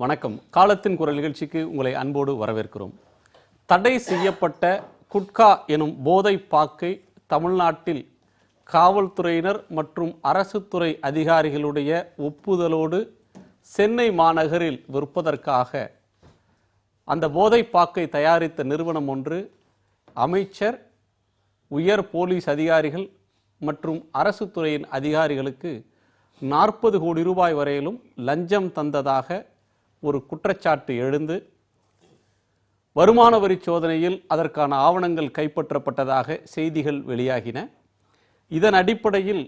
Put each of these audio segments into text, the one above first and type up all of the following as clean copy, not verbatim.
வணக்கம். காலத்தின் குரல் நிகழ்ச்சிக்கு உங்களை அன்போடு வரவேற்கிறோம். தடை செய்யப்பட்ட குட்கா எனும் போதை பாக்கை தமிழ்நாட்டில் காவல்துறையினர் மற்றும் அரசு துறை அதிகாரிகளுடைய ஒப்புதலோடு சென்னை மாநகரில் விற்பதற்காக அந்த போதை பாக்கை தயாரித்த நிறுவனம் ஒன்று அமைச்சர், உயர் போலீஸ் அதிகாரிகள் மற்றும் அரசு துறையின் அதிகாரிகளுக்கு 40 கோடி ரூபாய் வரையிலும் லஞ்சம் தந்ததாக ஒரு குற்றச்சாட்டு எழுந்து வருமான வரி சோதனையில் அதற்கான ஆவணங்கள் கைப்பற்றப்பட்டதாக செய்திகள் வெளியாகின. இதன் அடிப்படையில்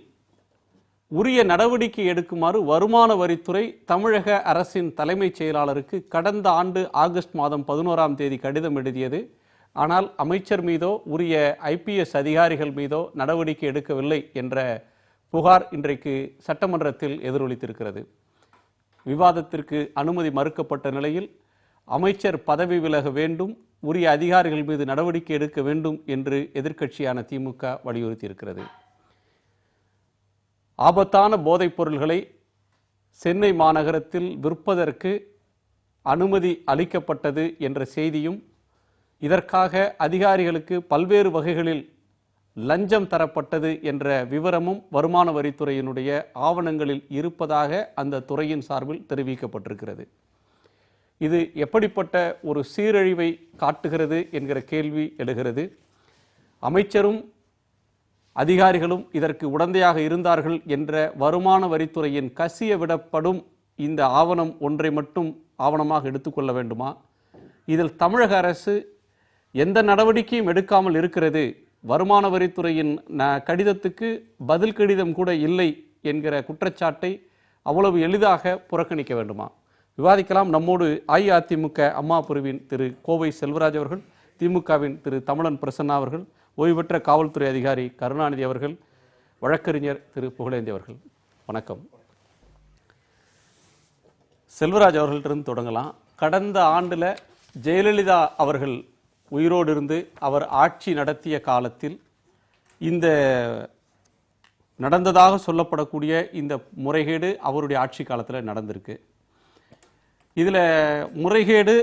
உரிய நடவடிக்கை எடுக்குமாறு வருமான வரித்துறை தமிழக அரசின் தலைமைச் செயலாளருக்கு கடந்த ஆண்டு ஆகஸ்ட் மாதம் 11ஆம் தேதி கடிதம் எழுதியது. ஆனால் அமைச்சர் மீதோ உரிய IPS அதிகாரிகள் மீதோ நடவடிக்கை எடுக்கவில்லை என்ற புகார் இன்றைக்கு சட்டமன்றத்தில் எதிரொலித்திருக்கிறது. விவாதத்திற்கு அனுமதி மறுக்கப்பட்ட நிலையில் அமைச்சர் பதவி விலக வேண்டும், உரிய அதிகாரிகள் மீது நடவடிக்கை எடுக்க வேண்டும் என்று எதிர்க்கட்சியான திமுக வலியுறுத்தியிருக்கிறது. ஆபத்தான போதைப் பொருள்களை சென்னை மாநகரத்தில் விற்பதற்கு அனுமதி அளிக்கப்பட்டது என்ற செய்தியும், இதற்காக அதிகாரிகளுக்கு பல்வேறு வகைகளில் லஞ்சம் தரப்பட்டது என்ற விவரமும் வருமான வரித்துறையினுடைய ஆவணங்களில் இருப்பதாக அந்த துறையின் சார்பில் தெரிவிக்கப்பட்டிருக்கிறது. இது எப்படிப்பட்ட ஒரு சீரழிவை காட்டுகிறது என்கிற கேள்வி எழுகிறது. அமைச்சரும் அதிகாரிகளும் இதற்கு உடந்தையாக இருந்தார்கள் என்ற வருமான வரித்துறையின் கசிய விடப்படும் இந்த ஆவணம் ஒன்றை மட்டும் ஆவணமாக எடுத்துக்கொள்ள வேண்டுமா? இதில் தமிழக அரசு எந்த நடவடிக்கையும் எடுக்காமல் இருக்கிறது, வருமான வரித்துறையின் கடிதத்துக்கு பதில் கடிதம் கூட இல்லை என்கிற குற்றச்சாட்டை அவ்வளவு எளிதாக புறக்கணிக்க வேண்டுமா? விவாதிக்கலாம். நம்மோடு அஇஅதிமுக அம்மா பிரிவின் திரு கோவை செல்வராஜ் அவர்கள், திமுகவின் திரு தமிழன் பிரசன்னா அவர்கள், ஓய்வு பெற்ற காவல்துறை அதிகாரி கருணாநிதி அவர்கள், வழக்கறிஞர் திரு புகழேந்தி அவர்கள். வணக்கம். செல்வராஜ் அவர்களிடம் தொடங்கலாம். கடந்த ஆண்டில் ஜெயலலிதா அவர்கள் உயிரோடு இருந்து அவர் ஆட்சி நடத்திய காலத்தில் இந்த நடந்ததாக சொல்லப்படக்கூடிய இந்த முறைகேடு அவருடைய ஆட்சி காலத்தில் நடந்திருக்கு. இதில் முறைகேடு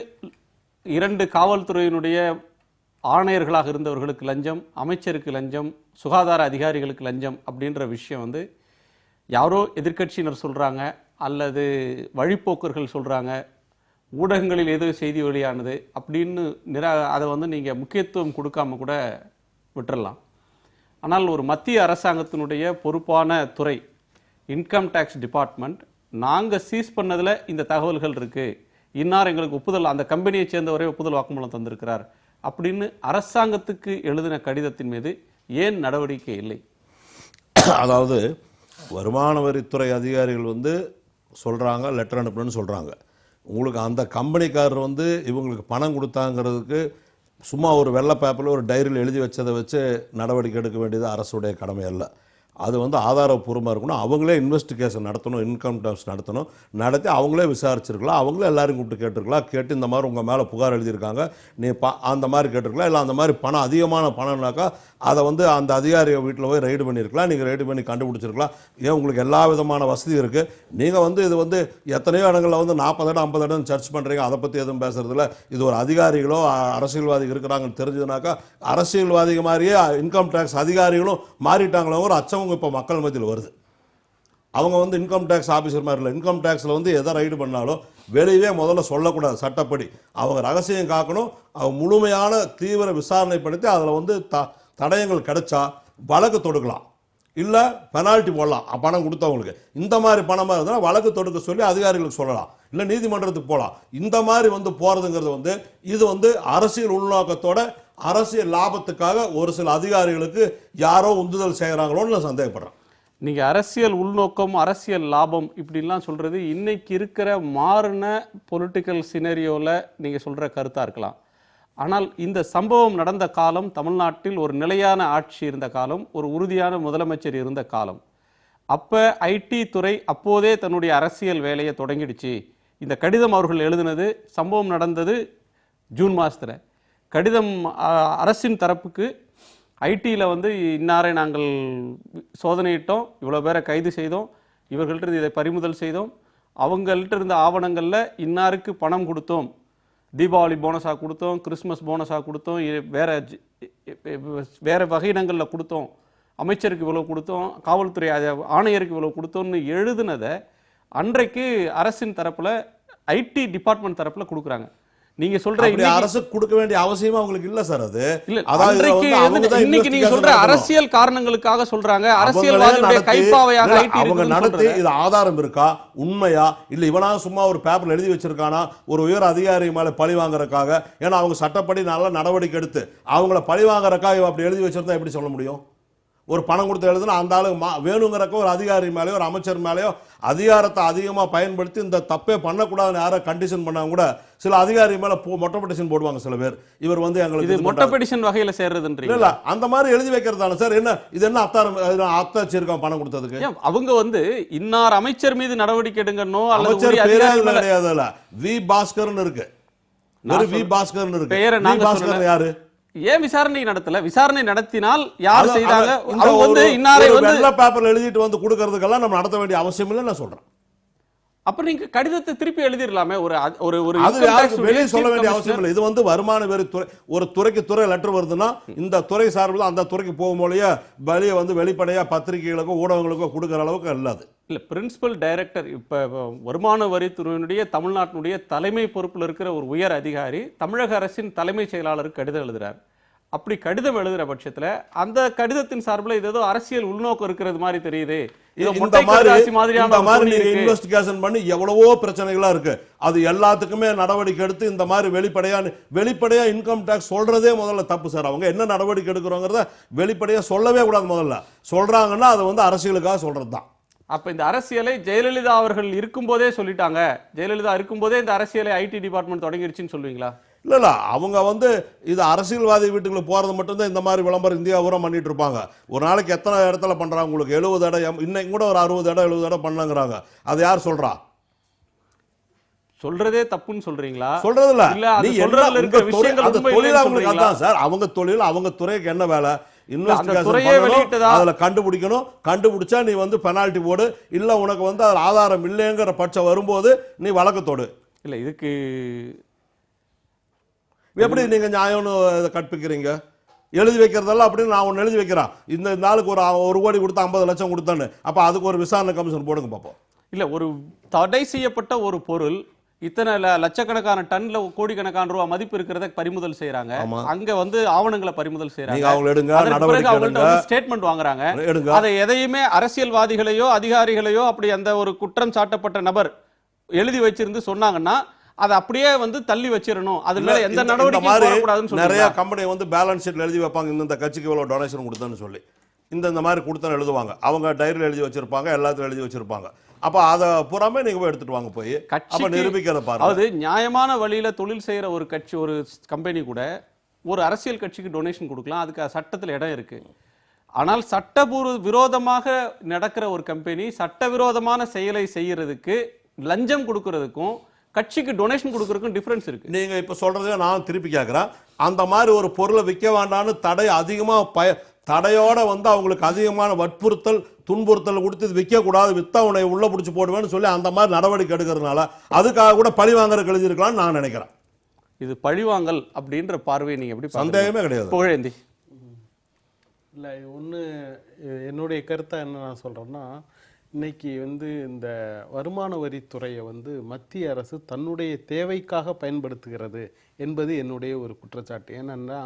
2 காவல்துறையினுடைய ஆணையர்களாக இருந்தவர்களுக்கு லஞ்சம், அமைச்சருக்கு லஞ்சம், சுகாதார அதிகாரிகளுக்கு லஞ்சம் அப்படின்ற விஷயம் யாரோ எதிர்க்கட்சியினர் சொல்கிறாங்க அல்லது வழிப்போக்கர்கள் சொல்கிறாங்க, ஊடகங்களில் ஏதோ செய்தி வெளியானது அப்படின்னு அதை நீங்கள் முக்கியத்துவம் கொடுக்காம கூட விட்டுறலாம். ஆனால் ஒரு மத்திய அரசாங்கத்தினுடைய பொறுப்பான துறை இன்கம் டேக்ஸ் டிபார்ட்மெண்ட், நாங்கள் சீஸ் பண்ணதில் இந்த தகவல்கள் இருக்குது, இன்னார் எங்களுக்கு ஒப்புதல், அந்த கம்பெனியை சேர்ந்தவரே ஒப்புதல் வாக்குமூலம் தந்திருக்கிறார் அப்படின்னு அரசாங்கத்துக்கு எழுதின கடிதத்தின் மீது ஏன் நடவடிக்கை இல்லை? அதாவது வருமான வரித்துறை அதிகாரிகள் சொல்கிறாங்க, லெட்டர் அனுப்புன்னு சொல்கிறாங்க. உங்களுக்கு அந்த கம்பெனிக்காரர் இவங்களுக்கு பணம் கொடுத்தாங்கிறதுக்கு சும்மா ஒரு வெள்ளை பேப்பரில் ஒரு டைரியில் எழுதி வச்சதை வச்சு நடவடிக்கை எடுக்க வேண்டியது அரசுடைய கடமை அல்ல. அது ஆதாரப்பூர்வமாக இருக்கணும். அவங்களே இன்வெஸ்டிகேஷன் நடத்தணும், இன்கம் டேக்ஸ் நடத்தி அவங்களே விசாரிச்சிருக்கலாம், அவங்களே எல்லாரும் கூப்பிட்டு கேட்டிருக்கலாம். கேட்டு இந்த மாதிரி உங்கள் மேலே புகார் எழுதியிருக்காங்க, நீ அந்த மாதிரி கேட்டிருக்கலாம். இல்லை அந்த மாதிரி பணம் அதிகமான பணம்னாக்கா அதை அந்த அதிகாரி வீட்டில் போய் ரைடு பண்ணியிருக்கலாம், நீங்கள் ரைடு பண்ணி கண்டுபிடிச்சிருக்கலாம். ஏன் உங்களுக்கு எல்லா விதமான வசதி இருக்குது. நீங்கள் இது எத்தனையோ இடங்களில் 40 இடம் 50 இடம் சர்ச் பண்ணுறீங்க, அதை பற்றி எதுவும் பேசுறதில்ல. இது ஒரு அதிகாரிகளோ அரசியல்வாதிகள் இருக்கிறாங்கன்னு தெரிஞ்சதுனாக்கா அரசியல்வாதிகள் மாதிரியே இன்கம் டேக்ஸ் அதிகாரிகளும் மாறிட்டாங்களோ ஒரு அச்சம் இப்போ மக்கள் மத்தியில் வருது. அவங்க இன்கம் டேக்ஸ் ஆஃபீஸர் மாதிரி இல்லை. இன்கம் டேக்ஸில் எதை ரைடு பண்ணாலும் வெளியே முதல்ல சொல்லக்கூடாது. சட்டப்படி அவங்க ரகசியம் காக்கணும். அவங்க முழுமையான தீவிர விசாரணை படுத்தி அதில் தடயங்கள் கிடைச்சா வழக்கு தொடுக்கலாம், இல்லை பெனால்ட்டி போடலாம். பணம் கொடுத்தவங்களுக்கு இந்த மாதிரி பணமாக இருந்தால் வழக்கு தொடுக்க சொல்லி அதிகாரிகளுக்கு சொல்லலாம், இல்லை நீதிமன்றத்துக்கு போகலாம். இந்த மாதிரி போகிறதுங்கிறது இது அரசியல் உள்நோக்கத்தோட அரசியல் லாபத்துக்காக ஒரு சில அதிகாரிகளுக்கு யாரோ உந்துதல் செய்கிறாங்களோன்னு நான் சந்தேகப்படுறேன். நீங்கள் அரசியல் உள்நோக்கம், அரசியல் லாபம் இப்படிலாம் சொல்கிறது இன்னைக்கு இருக்கிற மாறின பொலிட்டிக்கல் சினரியோவில் நீங்கள் சொல்கிற கருத்தாக இருக்கலாம். ஆனால் இந்த சம்பவம் நடந்த காலம் தமிழ்நாட்டில் ஒரு நிலையான ஆட்சி இருந்த காலம், ஒரு உறுதியான முதலமைச்சர் இருந்த காலம். அப்போ ஐடி துறை அப்போதே தன்னுடைய அரசியல் வேலையை தொடங்கிடுச்சு. இந்த கடிதம் அவர்கள் எழுதினது, சம்பவம் நடந்தது ஜூன் மாதத்தில். கடிதம் அரசின் தரப்புக்கு ஐடியில் இன்னாரை நாங்கள் சோதனையிட்டோம், இவ்வளோ பேரை கைது செய்தோம், இவர்கள்ட்ட இதை பறிமுதல் செய்தோம், அவங்கள்ட்ட இருந்த ஆவணங்கள்ல இன்னாருக்கு பணம் கொடுத்தோம், தீபாவளி போனஸாக கொடுத்தோம், கிறிஸ்மஸ் போனஸாக கொடுத்தோம், வேற வகையினங்களில் கொடுத்தோம், அமைச்சருக்கு இவ்வளவு கொடுத்தோம், காவல்துறை ஆணையருக்கு இவ்வளவு கொடுத்தோம்னு எழுதுனதை அன்றைக்கு அரசின் தரப்புல ஐடி டிபார்ட்மெண்ட் தரப்புல கொடுக்குறாங்க. நீங்க சொல்ற அரசு கொடுக்க வேண்டிய அவசியமா அவங்களுக்கு இல்ல சார். அது இன்னைக்கு நீங்க சொல்ற அரசியல் காரணங்களுக்காக சொல்றாங்க, அரசியல்வாதிகளுடைய கைப்பாவையாக அவங்க நடத்தி இது ஆதாரம் இருக்கா, உண்மையா இல்ல இவனா சும்மா ஒரு பேப்பர்ல எழுதி வச்சிருக்கானா ஒரு உயர் அதிகாரி மேல பழி வாங்குறதுக்காக? ஏன்னா அவங்க சட்டப்படி நல்ல நடவடிக்கை எடுத்து அவங்கள பழி வாங்குறதுக்காக அப்படி எழுதி வச்சிருந்தா எப்படி சொல்ல முடியும்? ஒரு பணம் கொடுத்து எழுதுனா அந்த ஆளு வேணுங்கிறக்க ஒரு அதிகாரி மேலேயோ ஒரு அமைச்சர் மேலேயோ அதிகாரத்தை அதிகமாக பயன்படுத்தி இந்த தப்பே பண்ணக்கூடாதுன்னு யாரை கண்டிஷன் பண்ணாங்க கூட சில அதிகாரி மேல மொட்டை பெட்டிஷன் போடுவாங்க சில பேர். இவர் வந்து எங்களுக்கு மொட்டை பெட்டிஷன் வகையில சேர்றதுன்றீங்க இல்ல, அந்த மாதிரி எழுதி வைக்கிறதான சார். என்ன இது என்ன அத்தாச்சி இருக்கான் பணம் கொடுத்ததுக்கு? அவங்க வந்து இன்னார் அமைச்சர் மீது நடவடிக்கை எடுங்கன்னோ அமைச்சர் பேரே கிடையாது. வி பாஸ்கர்னு இருக்கு, வி பாஸ்கர்னு இருக்கு. வி பாஸ்கர் யாரு? ஏன் விசாரணை நடத்தல? விசாரணை நடத்தினால் யார் செய்தாங்க? அவங்க வந்து இன்னாரை வந்து வெள்ளை பேப்பர்ல எழுதிட்டு வந்து கொடுக்கிறதுக்கெல்லாம் நம்ம நடத்த வேண்டிய அவசியம் இல்லை நான் சொல்றேன். அப்ப நீங்க கடிதத்தை திருப்பி எழுதிடலாமே. ஒரு ஒரு வெளியே சொல்ல வேண்டிய அவசியம் இல்லை. இது வந்து வருமான வரி துறை, ஒரு துறைக்கு துறை லெட்டர் வருதுன்னா இந்த துறை சார்பில் அந்த துறைக்கு போகும்போலயே வெளியே வந்து வெளிப்படையா பத்திரிகைகளுக்கோ ஊடகங்களுக்கோ கொடுக்குற அளவுக்கு இல்லாது. இல்ல, பிரின்சிபல் டைரக்டர் இப்ப வருமான வரித்துறையினுடைய தமிழ்நாட்டினுடைய தலைமை பொறுப்பில் இருக்கிற ஒரு உயர் அதிகாரி தமிழக அரசின் தலைமைச் செயலாளருக்கு கடிதம் எழுதுறார். அப்படி கடிதம் எழுதுற பட்சத்துல அந்த கடிதத்தின் சார்பில் இது ஏதோ அரசியல் உள்நோக்கம் இருக்கிறது மாதிரி தெரியுது. இன்வெஸ்டிகேஷன் பண்ணி எவ்வளவோ பிரச்சனைகளா இருக்கு, அது எல்லாத்துக்குமே நடவடிக்கை எடுத்து இந்த மாதிரி வெளிப்படையா இன்கம் டாக்ஸ் சொல்றதே முதல்ல தப்பு சார். அவங்க என்ன நடவடிக்கை எடுக்கிறோங்கிறத வெளிப்படையா சொல்லவே கூடாது. முதல்ல சொல்றாங்கன்னா அது வந்து அரசியலுக்காக சொல்றதுதான். அப்ப இந்த அரசியலை ஜெயலலிதா அவர்கள் இருக்கும்போதே சொல்லிட்டாங்க, ஜெயலலிதா இருக்கும்போதே இந்த அரசியலை ஐடி டிபார்ட்மெண்ட் தொடங்கிருச்சுன்னு சொல்லுவீங்களா? இல்ல அவங்க வந்து இது அரசியல்வாதி வீட்டுக்குள்ள போறது மட்டும்தான் இந்த மாதிரி விளம்பரம் இந்தியா பூரா பண்ணிட்டு இருப்பாங்க. ஒரு நாளைக்கு எத்தனை இடத்துல பண்றாங்க உங்களுக்கு? 70 இடம், இன்னைக்கு கூட ஒரு 60 இடம் 70 இடம் பண்ணாங்கிறாங்க. அது யார் சொல்றா? சொல்றதே தப்புன்னு சொல்றீங்களா? சொல்றது இல்ல, நீ சொல்றதுல இருக்க விஷயங்கள் தொழில் அவங்களுக்கு அதான் சார். அவங்க தொழில், அவங்க துறைக்கு என்ன வேலை? அதுல கண்டுபிடிக்கணும். கண்டுபிடிச்சா நீ வந்து பெனால்டி போடு. இல்ல உனக்கு வந்து அதுல ஆதாரம் இல்லைங்கிற பட்சம் வரும்போது நீ வழக்கத்தோடு. இல்ல, இதுக்கு எப்படி நீங்க நியாயம்னு கற்பிக்கிறீங்க? எழுதி வைக்கிறதெல்லாம் அப்படின்னு நான் ஒன்று எழுதி வைக்கிறேன், இந்த நாளுக்கு ஒரு 1 கோடி கொடுத்தா 50 லட்சம் கொடுத்தான்னு. அப்ப அதுக்கு ஒரு விசாரணை கமிஷன் போடுங்க பார்ப்போம். இல்ல, ஒரு தடை செய்யப்பட்ட ஒரு பொருள் இத்தனை லட்சக்கணக்கான டன்ல கோடிக்கணக்கான ரூபாய் மதிப்பு இருக்கிறத பறிமுதல் செய்யறாங்க. அங்க வந்து ஆவணங்களை பறிமுதல் செய்யறாங்க, ஸ்டேட்மெண்ட் வாங்குறாங்க. அதை எதையுமே அரசியல்வாதிகளையோ அதிகாரிகளையோ அப்படி அந்த ஒரு குற்றம் சாட்டப்பட்ட நபர் எழுதி வச்சிருந்து சொன்னாங்கன்னா அதை அப்படியே வந்து தள்ளி வச்சிரணும், அது மேல எந்த நடவடிக்கையும் போடக்கூடாதுன்னு சொல்லி நிறைய கம்பெனி வந்து பேலன்ஸ் ஷீட்ல எழுதி வைப்பாங்க, இந்த கட்சிக்கு இவ்வளவு டொனேஷன் கொடுத்தேன்னு சொல்லி இந்த மாதிரி கொடுத்தா எழுதுவாங்க. அவங்க டைரியில் எழுதி வச்சிருப்பாங்க, எல்லாத்தையும் எழுதி வச்சிருப்பாங்க. அப்ப அதை புறாமே நீங்க போய் எடுத்துட்டு வாங்க, போய் அப்ப நிரூபிக்கிறத பாருங்க. அது நியாயமான வழியில தொழில் செய்யற ஒரு கட்சி, ஒரு கம்பெனி கூட ஒரு அரசியல் கட்சிக்கு டொனேஷன் கொடுக்கலாம், அதுக்கு சட்டத்தில் இடம் இருக்கு. ஆனால் சட்டபூர்வ விரோதமாக நடக்கிற ஒரு கம்பெனி சட்டவிரோதமான செயலை செய்யறதுக்கு லஞ்சம் கொடுக்கறதுக்கும் கட்சிக்கு டொனேஷன் கொடுக்கறதுக்கும் டிஃபரன்ஸ் இருக்கு. நீங்க இப்ப சொல்றதே நான் திருப்பி கேட்கிறேன். அந்த மாதிரி ஒரு பொருளை விற்க வேண்டாம்னு தடை அதிகமா தடையோட வந்து அவங்களுக்கு அதிகமான வற்புறுத்தல் துன்புறுத்தல் கொடுத்து இது விற்க கூடாது, வித்தா உன்னை உள்ள பிடிச்சி போடுவேன்னு சொல்லி அந்த மாதிரி நடவடிக்கை எடுக்கிறதுனால அதுக்காக கூட பழிவாங்கற எழுதியிருக்கலாம்னு நான் நினைக்கிறேன். இது பழிவாங்கல் அப்படின்ற பார்வை நீங்க எப்படி? சந்தேகமே கிடையாது. புகழேந்தி இல்லை, ஒன்று என்னுடைய கருத்தை என்ன நான் சொல்கிறேன்னா, இன்னைக்கு வந்து இந்த வருமான வரித்துறையை வந்து மத்திய அரசு தன்னுடைய தேவைக்காக பயன்படுத்துகிறது என்பது என்னுடைய ஒரு குற்றச்சாட்டு. ஏன்னா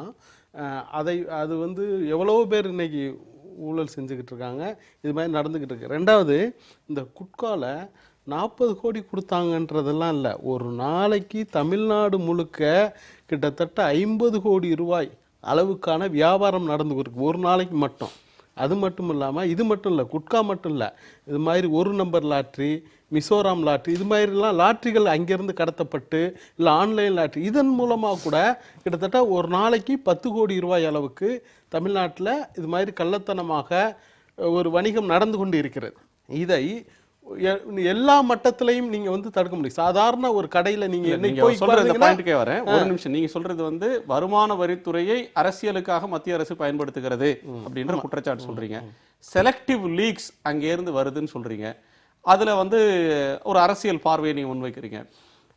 அது வந்து எவ்வளோ பேர் இன்னைக்கு ஊழல் செஞ்சுக்கிட்டு இருக்காங்க, இது மாதிரி நடந்துக்கிட்டு இருக்கு. ரெண்டாவது, இந்த குட்காவில் 40 கோடி கொடுத்தாங்கன்றதெல்லாம் இல்லை, ஒரு நாளைக்கு தமிழ்நாடு முழுக்க கிட்டத்தட்ட 50 கோடி ரூபாய் அளவுக்கான வியாபாரம் நடந்து இருக்கு ஒரு நாளைக்கு மட்டும். அது மட்டும் இல்லாமல் இது மட்டும் இல்லை, குட்கா மட்டும் இல்லை, இது மாதிரி 1 நம்பர் லாட்ரி, மிசோராம் லாட்ரி, இது மாதிரிலாம் லாட்ரிகள் அங்கேருந்து கடத்தப்பட்டு இல்லை ஆன்லைன் லாட்ரி, இதன் மூலமாக கூட கிட்டத்தட்ட ஒரு நாளைக்கு 10 கோடி ரூபாய் அளவுக்கு தமிழ்நாட்டில் இது மாதிரி கள்ளத்தனமாக ஒரு வணிகம் நடந்து கொண்டு இருக்கிறது. இதை எல்லா மட்டத்திலையும் நீங்க வந்து தடுக்க முடியும். சாதாரண ஒரு கடையில நீங்க வரேன் ஒரு நிமிஷம். நீங்க சொல்றது வந்து வருமான வரித்துறையை அரசியலுக்காக மத்திய அரசு பயன்படுத்துகிறது அப்படின்ற குற்றச்சாட்டு சொல்றீங்க. செலக்டிவ் லீக்ஸ் அங்கே இருந்து வருதுன்னு சொல்றீங்க. அதுல வந்து ஒரு அரசியல் பார்வையை நீங்க முன்வைக்கிறீங்க.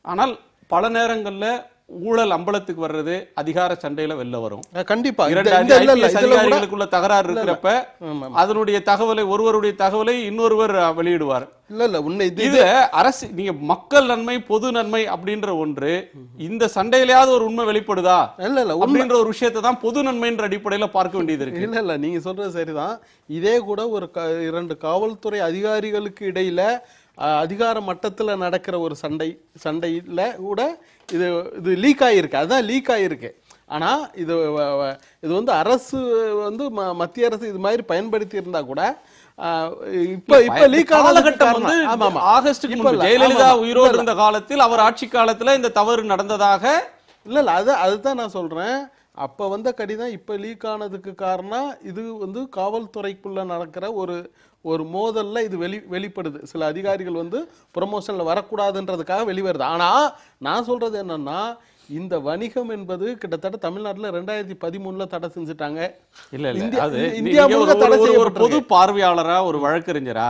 ஆனால் பல நேரங்கள்ல ஊழல் அம்பலத்துக்கு வர்றது அதிகார சண்டையில வெளில வரும். கண்டிப்பா இரண்டு IPS அதிகாரிகளுக்குள்ள தகராறு இருக்கிறப்ப அதனுடைய தகவலை ஒருவருடைய தகவலை இன்னொருவர் வெளியிடுவார். இல்ல உன்னை இதுல அரசு நீங்க மக்கள் நன்மை பொது நன்மை அப்படின்ற ஒன்று இந்த சண்டையிலேயாவது ஒரு உண்மை வெளிப்படுதா இல்ல அப்படின்ற ஒரு விஷயத்தை தான் பொது நன்மைன்ற அடிப்படையில பார்க்க வேண்டியது இருக்கு. இல்ல நீங்க சொல்றது சரிதான். இதே கூட ஒரு 2 காவல்துறை அதிகாரிகளுக்கு இடையில அதிகார மட்டத்துல நடக்கிற ஒரு சண்டையில கூட இது லீக் ஆயிருக்கு. அதுதான் லீக் ஆயிருக்கு. ஆனா இது வந்து அரசு வந்து மத்திய அரசு இது மாதிரி பயன்படுத்தி இருந்தா கூட இப்ப லீக் காலகட்டம் வந்து ஆகஸ்டுக்கு முன்பு ஜெயலலிதா உயிரோடு இருந்த காலத்தில் அவர் ஆட்சி காலத்துல இந்த தவறு நடந்ததாக இல்ல அதுதான் நான் சொல்றேன். அப்ப வந்த கடிதம் இப்ப லீக் ஆனதுக்கு காரணம் இது வந்து காவல்துறைக்குள்ள நடக்கிற ஒரு மோதல்ல இது வெளிப்படுது. சில அதிகாரிகள் வந்து ப்ரமோஷன்ல வரக்கூடாதுன்றதுக்காக வெளிவருது. ஆனா நான் சொல்றது என்னன்னா, இந்த வணிகம் என்பது கிட்டத்தட்ட தமிழ்நாட்டுல 2013 தடை செஞ்சுட்டாங்க. இந்தியா ஒரு பொது பார்வையாளரா ஒரு வழக்கறிஞரா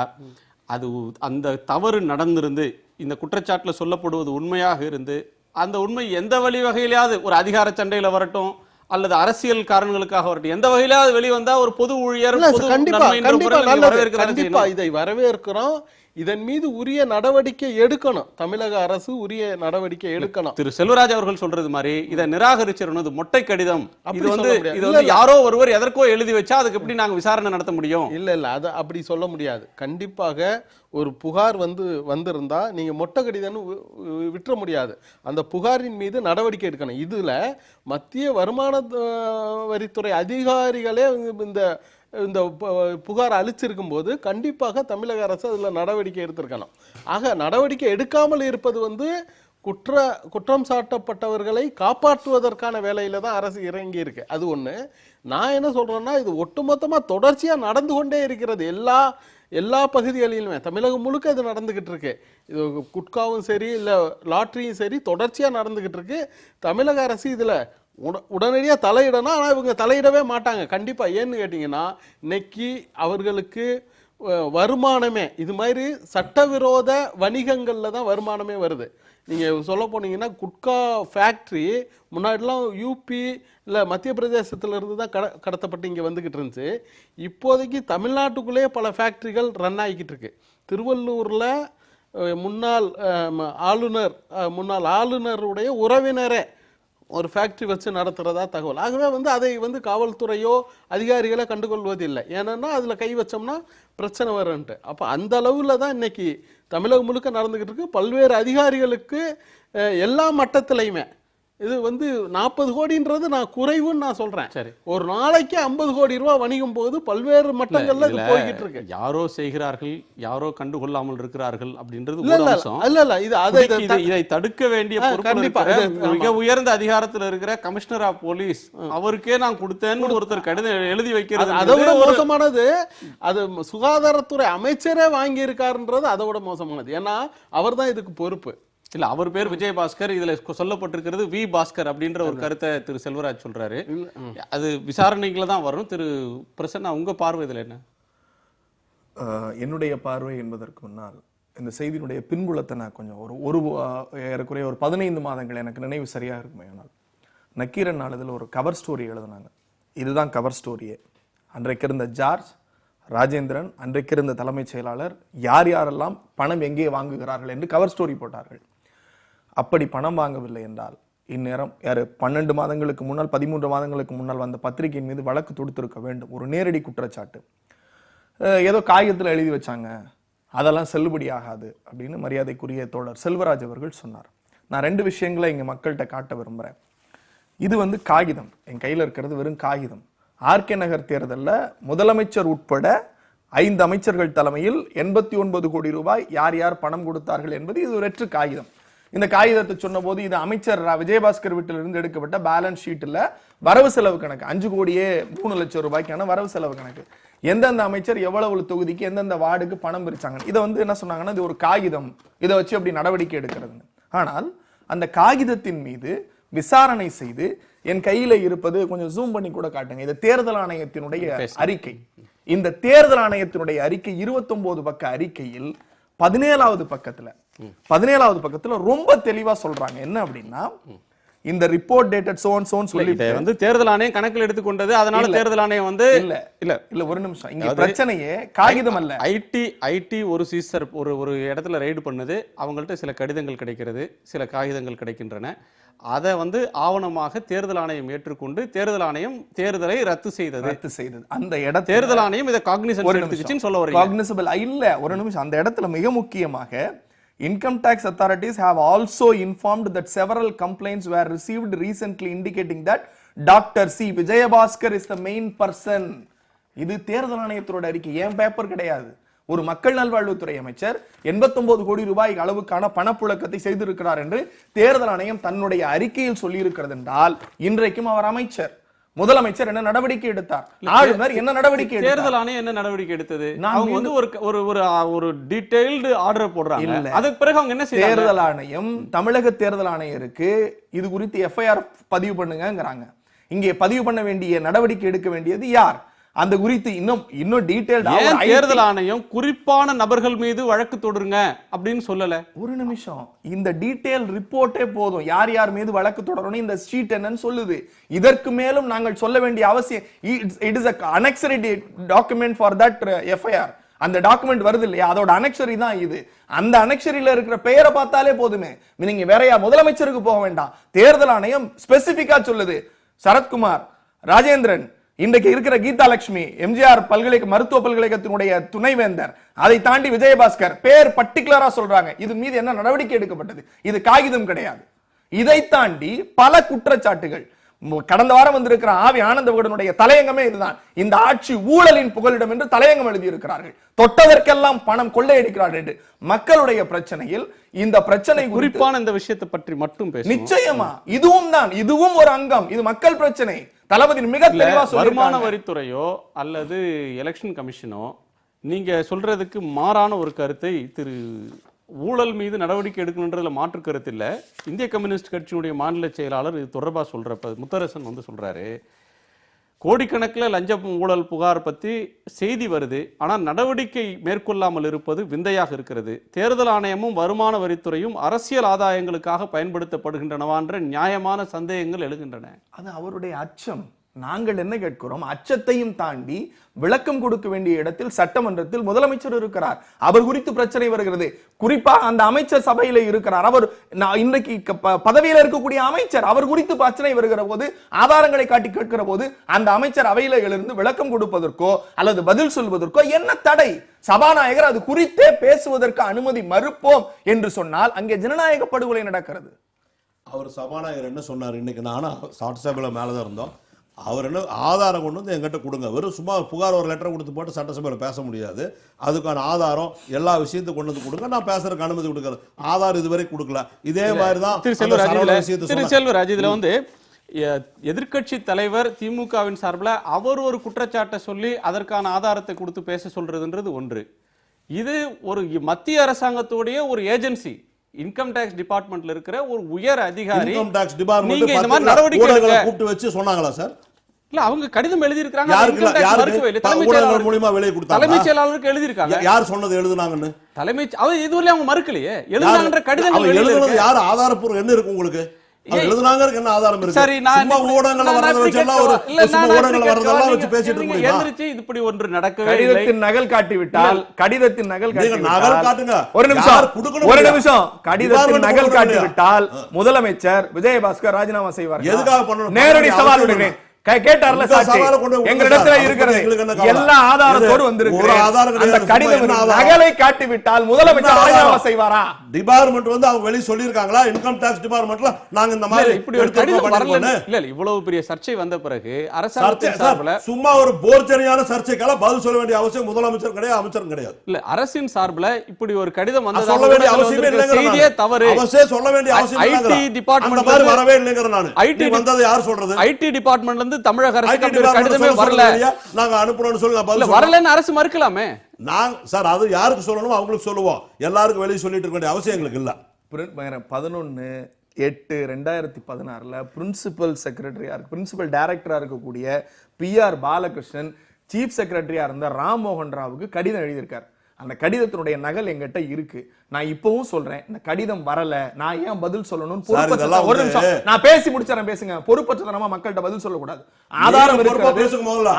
அது அந்த தவறு நடந்திருந்து இந்த குற்றச்சாட்டுல சொல்லப்படுவது உண்மையாக இருந்து அந்த உண்மை எந்த வழிவகையிலாவது ஒரு அதிகார சண்டையில வரட்டும் அல்லது அரசியல் காரணங்களுக்காக வரட்டும் எந்த வகையிலாவது வெளிவந்தா ஒரு பொது ஊழியர் கண்டிப்பா இதை வரவேற்கிறோம். இதன் மீது உரிய நடவடிக்கை எடுக்கணும். தமிழக அரசு உரிய நடவடிக்கை எடுக்கணும். திரு செல்வராஜ் அவர்கள் சொல்றது மாதிரி இதை நிராகரிச்சிடணும். மொட்டை கடிதம் இது வந்து யாரோ ஒருவர் எதற்கோ எழுதி வச்சா அதுக்கு எப்படி நாங்க விசாரணை நடத்த முடியும்? இல்ல அது அப்படி சொல்ல முடியாது. கண்டிப்பாக ஒரு புகார் வந்திருந்தா நீங்க மொட்டை கடிதம்னு விட்டுற முடியாது. அந்த புகாரின் மீது நடவடிக்கை எடுக்கணும். இதுல மத்திய வருமான வரித்துறை அதிகாரிகளே இந்த புகார் அளிச்சிருக்கும் போது கண்டிப்பாக தமிழக அரசு அதுல நடவடிக்கை எடுத்திருக்கணும். ஆக நடவடிக்கை எடுக்காமல் இருப்பது வந்து குற்றம் சாட்டப்பட்டவர்களை காப்பாற்றுவதற்கான வேலையில தான் அரசு இறங்கி இருக்கு. அது ஒண்ணு. நான் என்ன சொல்றேன்னா, இது ஒட்டுமொத்தமா தொடர்ச்சியா நடந்து கொண்டே இருக்கிறது. எல்லா பகுதிகளிலுமே தமிழகம் முழுக்க இது நடந்துகிட்டு இருக்கு. இது குட்காவும் சரி இல்ல லாட்டரியும் சரி தொடர்ச்சியா நடந்துகிட்டு இருக்கு. தமிழக அரசு இதுல உடனடியா தலையிடணும். ஆனா இவங்க தலையிடவே மாட்டாங்க. கண்டிப்பா. ஏன்னு கேட்டீங்கன்னா, இன்னைக்கு அவர்களுக்கு வருமானமே இது மாதிரி சட்டவிரோத வணிகங்கள்ல தான் வருமானமே வருது. நீங்க சொல்ல போனீங்கன்னா, குட்கா ஃபேக்டரி முன்னாடிலாம் யூபி இல்ல மத்திய பிரதேசத்துல இருந்து தான் கடத்தப்பட்டு இங்க வந்துகிட்டு இருந்துச்சு. இப்போதைக்கு தமிழ்நாட்டுக்குள்ளேயே பல ஃபேக்டரிகள் ரன் ஆகிக்கிட்டு இருக்கு. திருவள்ளூர்ல முன்னாள் ஆளுநருடைய உறவினரே ஒரு ஃபேக்டரி வச்சு நடத்துறதா தகவல். ஆகவே வந்து அதை வந்து காவல்துறையோ அதிகாரிகளோ கண்டுகொள்வதில்லை. ஏன்னா அதுல கை வச்சோம்னா பிரச்சனை வரும்ட்டு. அப்ப அந்த அளவுல தான் இன்னைக்கு தமிழகம் முழுக்க நடந்துகிட்டு இருக்கு. பல்வேறு அதிகாரிகளுக்கு எல்லா மட்டத்திலையுமே இது வந்து 40 கோடின்றது நான் குறைவுன்னு நான் சொல்றேன். சரி, ஒரு நாளைக்கு 50 கோடி ரூபாய் வணிகம் போகுது. பல்வேறு மட்டங்கள்ல இது போய்கிட்டு இருக்கு. யாரோ செய்கிறார்கள், யாரோ கண்டுகொள்ளாமல் இருக்கிறார்கள் அப்படின்றது இதை தடுக்க வேண்டிய மிக உயர்ந்த அதிகாரத்தில் இருக்கிற கமிஷனர் ஆஃப் போலீஸ் அவருக்கே நான் கொடுத்தேன்னு ஒருத்தர் கடிதம் எழுதி வைக்கிறது. அதை விட மோசமானது அது சுகாதாரத்துறை அமைச்சரே வாங்கி இருக்காருன்றது அதை விட மோசமானது. ஏன்னா அவர் தான் இதுக்கு பொறுப்பு. இல்ல, அவர் பேர் விஜயபாஸ்கர். இதுல சொல்லப்பட்டிருக்கிறது வி பாஸ்கர் அப்படின்ற ஒரு கருத்தை திரு செல்வராஜ் சொல்றாரு. அது விசாரணைகளை தான் வரும். திரு பிரசன்னா, உங்க பார்வை இதுல என்ன? என்னுடைய பார்வை என்பதற்கு முன்னால் இந்த செய்தியினுடைய பின்புலத்தை நான் கொஞ்சம் ஏறக்குறைய ஒரு 15 மாதங்கள் எனக்கு நினைவு சரியா இருக்குமே. ஆனால் நக்கீரன் நாளிதழில் ஒரு கவர் ஸ்டோரி எழுதினாங்க. இதுதான் கவர் ஸ்டோரியே. அன்றைக்கு இருந்த ஜார்ஜ் ராஜேந்திரன், அன்றைக்கு இருந்த தலைமைச் செயலாளர், யாரெல்லாம் பணம் எங்கே வாங்குகிறார்கள் என்று கவர் ஸ்டோரி போட்டார்கள். அப்படி பணம் வாங்கவில்லை என்றால் இந்நேரம் 12 மாதங்களுக்கு முன்னால் 13 மாதங்களுக்கு முன்னால் வந்த பத்திரிகையின் மீது வழக்கு தொடுத்திருக்க வேண்டும். ஒரு நேரடி குற்றச்சாட்டு. ஏதோ காகிதத்தில் எழுதி வச்சாங்க, அதெல்லாம் செல்லுபடி ஆகாது அப்படின்னு மரியாதைக்குரிய தோழர் செல்வராஜ் அவர்கள் சொன்னார். நான் 2 விஷயங்களை இங்க மக்கள்கிட்ட காட்ட விரும்புறேன். இது வந்து காகிதம், என் கையில இருக்கிறது வெறும் காகிதம். ஆர்கே நகர் தேர்தலில் முதலமைச்சர் உட்பட 5 அமைச்சர்கள் தலைமையில் 89 கோடி ரூபாய் யார் யார் பணம் கொடுத்தார்கள் என்பது இது ஒரு வெற்று காகிதம். இந்த காகிதத்தை சொன்ன போது இது அமைச்சர் விஜயபாஸ்கர் வீட்டிலிருந்து எடுக்கப்பட்ட பேலன்ஸ் ஷீட்ல வரவு செலவு கணக்கு. 5 கோடியே 3 லட்சம் ரூபாய்க்கான வரவு செலவு கணக்கு. எந்தெந்த அமைச்சர் எவ்வளவு தொகுதிக்கு எந்தெந்த வார்டுக்கு பணம் பிரிச்சாங்க. இதை வந்து என்ன சொன்னாங்கன்னா, இது ஒரு காகிதம், இதை வச்சு அப்படி நடவடிக்கை எடுக்கிறதுன்னு. ஆனால் அந்த காகிதத்தின் மீது விசாரணை செய்து என் கையில இருப்பது கொஞ்சம் ஜூம் பண்ணி கூட காட்டுங்க. இது தேர்தல் ஆணையத்தினுடைய அறிக்கை. இந்த தேர்தல் ஆணையத்தினுடைய அறிக்கை 29 பக்க அறிக்கையில் 17வது பக்கத்துல ரொம்ப தெளிவா சொல்றாங்க என்ன அப்படின்னா, இந்த ரிப்போர்ட் டேட்டட் சோ அண்ட் சோன்னு சொல்லி இதை வந்து தேர்தல் ஆணையம் கணக்கில் எடுத்துக்கொண்டது. அதனால தேர்தல் ஆணையம் வந்து இல்ல ஒரு நிமிஷம், இங்க பிரச்சனையே காகிதம் அல்ல. ஐடி ஒரு சீசர் ஒரு இடத்துல ரைடு பண்ணுது, அவங்கள்ட்ட சில கடிதங்கள் கிடைக்கிறது, சில காகிதங்கள் கிடைக்கின்றன. அதை வந்து ஆவணமாக தேர்தல் ஆணையம் ஏற்றுக்கொண்டு தேர்தல் ஆணையம் தேர்தலை ரத்து செய்தது. அந்த இடம் தேர்தல் ஆணையம் இதை காக்னிசன்ஸ் எடுத்துக்கிச்சுன்னு சொல்ல வரீங்க. காக்னிசபிள் இல்ல, ஒரு நிமிஷம். அந்த இடத்துல மிக முக்கியமாக income tax authorities have also informed that several complaints were received recently indicating that Dr. C. Vijayabhaskar is the main person. இது தேர்தல் ஆணையத்தோட அறிக்கை, ஏன் பேப்பர் கிடையாது. ஒரு மக்கள் நல்வாழ்வுத்துறை அமைச்சர் 89 கோடி ரூபாய் அளவுக்கான பணப்புழக்கத்தை செய்திருக்கிறார் என்று தேர்தல் ஆணையம் தன்னுடைய அறிக்கையில் சொல்லி இருக்கிறது என்றால், இன்றைக்கும் அவர் அமைச்சர், முதலமைச்சர் என்ன நடவடிக்கை எடுத்தார், ஆளுநர் என்ன நடவடிக்கை எடுத்தார், தேர்தல் ஆணையம் என்ன நடவடிக்கை எடுத்தது? அவங்க வந்து ஒரு டீடைல்டு ஆர்டர் போடுறாங்க. அதுக்கு பிறகு அவங்க என்ன செய்யறாங்க? தேர்தல் ஆணையம் தமிழக தேர்தல் ஆணையருக்கு இது குறித்து எஃப்ஐஆர் பதிவு பண்ணுங்கங்கறாங்க. இங்கே பதிவு பண்ண வேண்டிய நடவடிக்கை எடுக்க வேண்டியது யார்? அந்த குறித்து இன்னும் டீடைல்டா தேர்தல் ஆணையம் குறிப்பான நபர்கள் மீது வழக்கு தொடருங்க அப்படின்னு சொல்லல. ஒரு நிமிஷம், இந்த டீடைல் ரிப்போர்ட்டே போதும். யார் யார் மீது வழக்கு தொடரணும் இந்த ஷீட் என்னன்னு சொல்லுது. இதற்கு மேலும் நாங்கள் சொல்ல வேண்டிய அவசியம், it is a annexary document for that FIR. அந்த டாக்குமெண்ட் வருது இல்லையா, அதோட அனெக்சரி தான் இது. அந்த அனெக்சரியில இருக்கிற பெயரை பார்த்தாலே போதுமே, நீங்க வேறையா முதலமைச்சருக்கு போக வேண்டாம். தேர்தல் ஆணையம் ஸ்பெசிபிக்கா சொல்லுது, சரத்குமார், ராஜேந்திரன், இன்றைக்கு இருக்கிற கீதா லட்சுமி, எம்ஜிஆர் மருத்துவ பல்கலைக்கழகத்தினுடைய துணைவேந்தர், அதை தாண்டி விஜயபாஸ்கர் பேர் பர்டிகுலரா சொல்றாங்க. இது மீது என்ன நடவடிக்கை எடுக்கப்பட்டது? இது காகிதம் கிடையாது. இதை தாண்டி பல குற்றச்சாட்டுகள். கடந்த வாரம் வந்திருக்கிற ஆவி ஆனந்த விகடனுடைய தலையங்கமே இதுதான். இந்த ஆட்சி ஊழலின் புகலிடம் என்று தலையங்கம் எழுதியிருக்கிறார்கள். தொட்டதற்கெல்லாம் பணம் கொள்ளையடிக்கிறார்கள் என்று. மக்களுடைய பிரச்சனையில் இந்த பிரச்சனை குறிப்பான இந்த விஷயத்தை பற்றி மட்டும் பேச நிச்சயமா இதுவும் ஒரு அங்கம். இது மக்கள் பிரச்சனை. தளபதி மிக தெளிவா சொல்லிருக்காங்க. வருமான வரித்துறையோ அல்லது எலெக்ஷன் கமிஷனோ நீங்க சொல்றதுக்கு மாறான ஒரு கருத்தை திரு ஊழல் மீது நடவடிக்கை எடுக்கணுன்றதுல மாற்று கருத்து இல்ல. இந்திய கம்யூனிஸ்ட் கட்சியினுடைய மாநில செயலாளர் இது தொடர்பா சொல்றப்ப முத்தரசன் வந்து சொல்றாரு, கோடிக்கணக்கில் லஞ்சம் ஊழல் புகார் பத்தி செய்தி வருது, ஆனால் நடவடிக்கை மேற்கொள்ளாமல் இருப்பது விந்தையாக இருக்கிறது. தேர்தல் ஆணையமும் வருமான வரித்துறையும் அரசியல் ஆதாயங்களுக்காக பயன்படுத்தப்படுகின்றனவான்ற நியாயமான சந்தேகங்கள் எழுகின்றன. அது அவருடைய அச்சம். நாங்கள் என்ன கேட்கிறோம், அச்சத்தையும் தாண்டி விளக்கம் கொடுக்க வேண்டிய இடத்தில் சட்டமன்றத்தில் முதலமைச்சர் இருக்கிறார். அவர் குறித்து பிரச்சனை வருகிறது. குறிப்பா அந்த அமைச்சர் சபையில இருக்கிறார். அவர் இன்றைக்கு பதவியில இருக்கக்கூடிய அமைச்சர், அவர் குறித்து பிரச்சனை வருகிற போது, ஆதாரங்களை காட்டி கேட்கிற போது, அந்த அமைச்சர் அவையில எழுந்து விளக்கம் கொடுப்பதற்கோ அல்லது பதில் சொல்வதற்கோ என்ன தடை? சபாநாயகர் அது குறித்தே பேசுவதற்கு அனுமதி மறுப்போம் என்று சொன்னால் அங்கே ஜனநாயக படுகொலை நடக்கிறது. அவர் சபாநாயகர் என்ன சொன்னார்? இன்னைக்கு நானும் சட்டசபையில் மேலதான் இருந்தோம். அவர் என்ன ஆதாரம் கொண்டு வந்து எங்கிட்ட கொடுங்க. வெறும் சும்மா புகார் ஒரு லெட்டர் கொடுத்து போட்டு சட்டசபையில் பேச முடியாது. அதுக்கான ஆதாரம் எல்லா விஷயத்தையும் கொண்டு வந்து கொடுங்க, நான் பேசுறதுக்கு அனுமதி கொடுக்கறது. ஆதாரம் இதுவரை கொடுக்கல. இதே மாதிரி தான் திரு செல்வராஜ் இதுல வந்து எதிர்க்கட்சி தலைவர் திமுகவின் சார்பில் அவர் ஒரு குற்றச்சாட்டை சொல்லி அதற்கான ஆதாரத்தை கொடுத்து பேச சொல்றதுன்றது ஒன்று. இது ஒரு மத்திய அரசாங்கத்துடைய ஒரு ஏஜென்சி, இன்கம் டாக்ஸ் டிபார்ட்மெண்ட்ல இருக்கிற ஒரு உயர் அதிகாரி. இன்கம் டாக்ஸ் டிபார்ட்மெண்ட் நீங்க இந்த மாதிரி நடவடிக்கை கூப்பிட்டு வச்சு சொன்னாங்களா சார்? இல்ல, அவங்க கடிதம் எழுதி இருக்காங்க. தலைமைச் செயலாளருக்கு எழுதி இருக்காங்க. யார் சொன்னது எழுதுனாங்கன்னு? இதுவரை அவங்க மறுக்கலையே. எழுதுனாங்கன்ற கடிதம் எழுதுனது யார்? ஆதாரப்பூர்வம் என்ன இருக்கு உங்களுக்கு? எழுதுனாங்க என்ன ஆதாரம் இருக்கு? சரி, நான் ஊடகங்களை வரத வச்செல்லாம் ஒரு ஊடகங்களை வரதெல்லாம் வச்சு பேசிட்டு இருக்க முடியுமா? எந்திரிச்சு இப்படி ஒன்று நடக்கவே இல்லை. கடிதத்தின் நகல் காட்டி விட்டால் கடிதத்தின் நகல் காட்டுங்க. ஒரு நிமிஷம் கடிதத்தின் நகல் காட்டி விட்டால் முதலமைச்சர் விஜயபாஸ்கர் ராஜினாமா செய்வார். எதுக்காக பண்ணணும்? நேரடி சவால் விடுகிறேன். கேட்டார்ல சாட்சி எங்களிடத்துல இருக்கிறது எல்லா ஆதாரத்தோடு வந்திருக்கு. அந்த கடிதம் நகலை காட்டி விட்டால் முதலமைச்சர் ராஜினாமா செய்வாரா? டிபார்ட்மெண்ட் வந்து அவங்க வெளிய சொல்லி இருக்காங்களா? இன்கம் டாக்ஸ் டிபார்ட்மெண்ட்ல நாங்க இந்த மாதிரி இப்படி ஒரு கடிதம் வரல. இல்ல, இவ்வளவு பெரிய சர்ச்சை வந்த பிறகு அரசாங்கத்தின் சார்பில் சும்மா ஒரு போர்ச்சனையான சர்ச்சைக்கால பதில் சொல்ல வேண்டிய அவசியம் முதலமைச்சர் கிடையாது, அமைச்சர் கிடையாது. இல்ல, அரசின் சார்பில் இப்படி ஒரு கடிதம் வந்தது சொல்ல வேண்டிய அவசியம் இல்ல. செய்தியே தவறு. அவசியம் சொல்ல வேண்டிய அவசியம் இல்ல. ஐடி டிபார்ட்மெண்ட் அந்த மாதிரி வரவே இல்லங்கற நான். ஐடி வந்தது யார் சொல்றது? ஐடி டிபார்ட்மெண்ட்ல தமிழக அரசுக்கு கடிதமே வரல. நாங்க அனுப்புறோம்னு சொல்லி பதில் வரலன்னு அரசு மறுக்கலாமே. நான் சார் அது யாருக்கு சொல்லணும் அவங்களுக்கு சொல்லுவோம். எல்லாருக்கும் வெளியே சொல்லிட்டு இருக்க வேண்டிய அவசியம் எங்களுக்கு இல்ல. 11/8/2016 பிரின்சிபல் செக்ரட்டரியா பிரின்சிபல் டைரக்டரா இருக்கக்கூடிய PR பாலகிருஷ்ணன் சீஃப் செக்ரட்டரியா இருந்த ராம்மோகன் ராவுக்கு கடிதம் எழுதியிருக்கார். அந்த கடிதத்தினுடைய நகல் எங்கிட்ட இருக்கு. நான் இப்பவும் சொல்றேன், இந்த கடிதம் வரல, நான் ஏன் பதில் சொல்லணும்னு பொறுப்பற்ற ஒரு நிமிஷம் நான் பேசி முடிச்சறேன், பேசுங்க. பொறுப்பற்றதனமா மக்கள்கிட்ட பதில் சொல்லக்கூடாது. ஆதாரம் இருக்கு,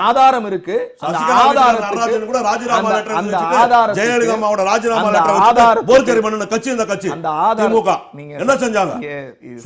ஆதாரம் இருக்கு. அந்த ஆதாரத்துக்கு கூட ராஜினாமா லெட்டர் அந்த ஆதாரம் ஜெயலலிதா அம்மாவோட ராஜினாமா லெட்டர் போர்ச்சரி பண்ணன கட்சி இந்த கட்சி அந்த திமுக நீங்க என்ன செஞ்சாங்க?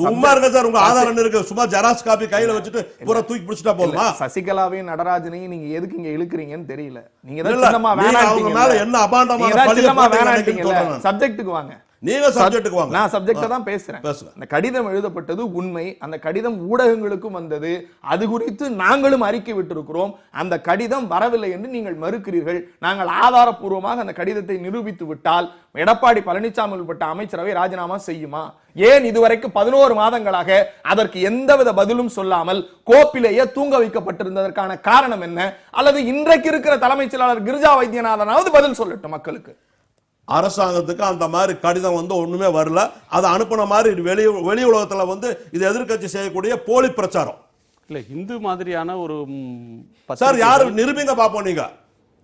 சும்மா இருங்க சார், உங்க ஆதாரம் இருக்கு, சும்மா ஜெராக்ஸ் காப்பி கையில வச்சிட்டு பூரா தூக்கி பிடிச்சிட்டா போதுமா? சசிகலாவையும் நடராஜனையும் நீங்க எதுக்கு இங்க இழுக்குறீங்கன்னு தெரியல. நீங்க தான் சின்னமா வேணாம்ங்க, மேல என்ன அபாண்டமான பழியமா வேணாம்ங்க. சப்ஜெக்ட்டுக்கு வாங்க, நீங்க சப்ஜெக்ட்டுக்கு வாங்க. நான் சப்ஜெக்ட்ட தான் பேசுறேன். அந்த கடிதம் எழுதப்பட்டது உண்மை, அந்த கடிதம் ஊடகங்களுக்கும் வந்தது, அது குறித்து நாங்களும் அறிக்கை விட்டிருக்கிறோம். அந்த கடிதம் வரவில்லை என்று நீங்கள் மறுக்கிறீர்கள். நாங்கள் ஆதாரப்பூர்வமாக அந்த கடிதத்தை நிரூபித்து விட்டால் எடப்பாடி பழனிசாமி உட்பட்ட அமைச்சரவை ராஜினாமா செய்யுமா? ஏன் இதுவரைக்கும் 11 மாதங்களாக அதற்கு எந்தவித பதிலும் சொல்லாமல் கோப்பிலேயே தூங்க வைக்கப்பட்டிருந்ததற்கான காரணம் என்ன? அல்லது இன்றைக்கு இருக்கிற தலைமைச் செயலாளர் கிரிஜா வைத்தியநாதனாவது பதில் சொல்லட்டும் மக்களுக்கு. அரசாங்கத்துக்கு அந்த மாதிரி கடிதம் வந்து ஒண்ணுமே வரல, அதை அனுப்பின மாதிரி வெளி உலகத்துல வந்து இது எதிர்க்கட்சி செய்யக்கூடிய போலி பிரச்சாரம். இல்ல இந்து மாதிரியான ஒரு சார் யாரு நிரூபிங்க பாப்போம்.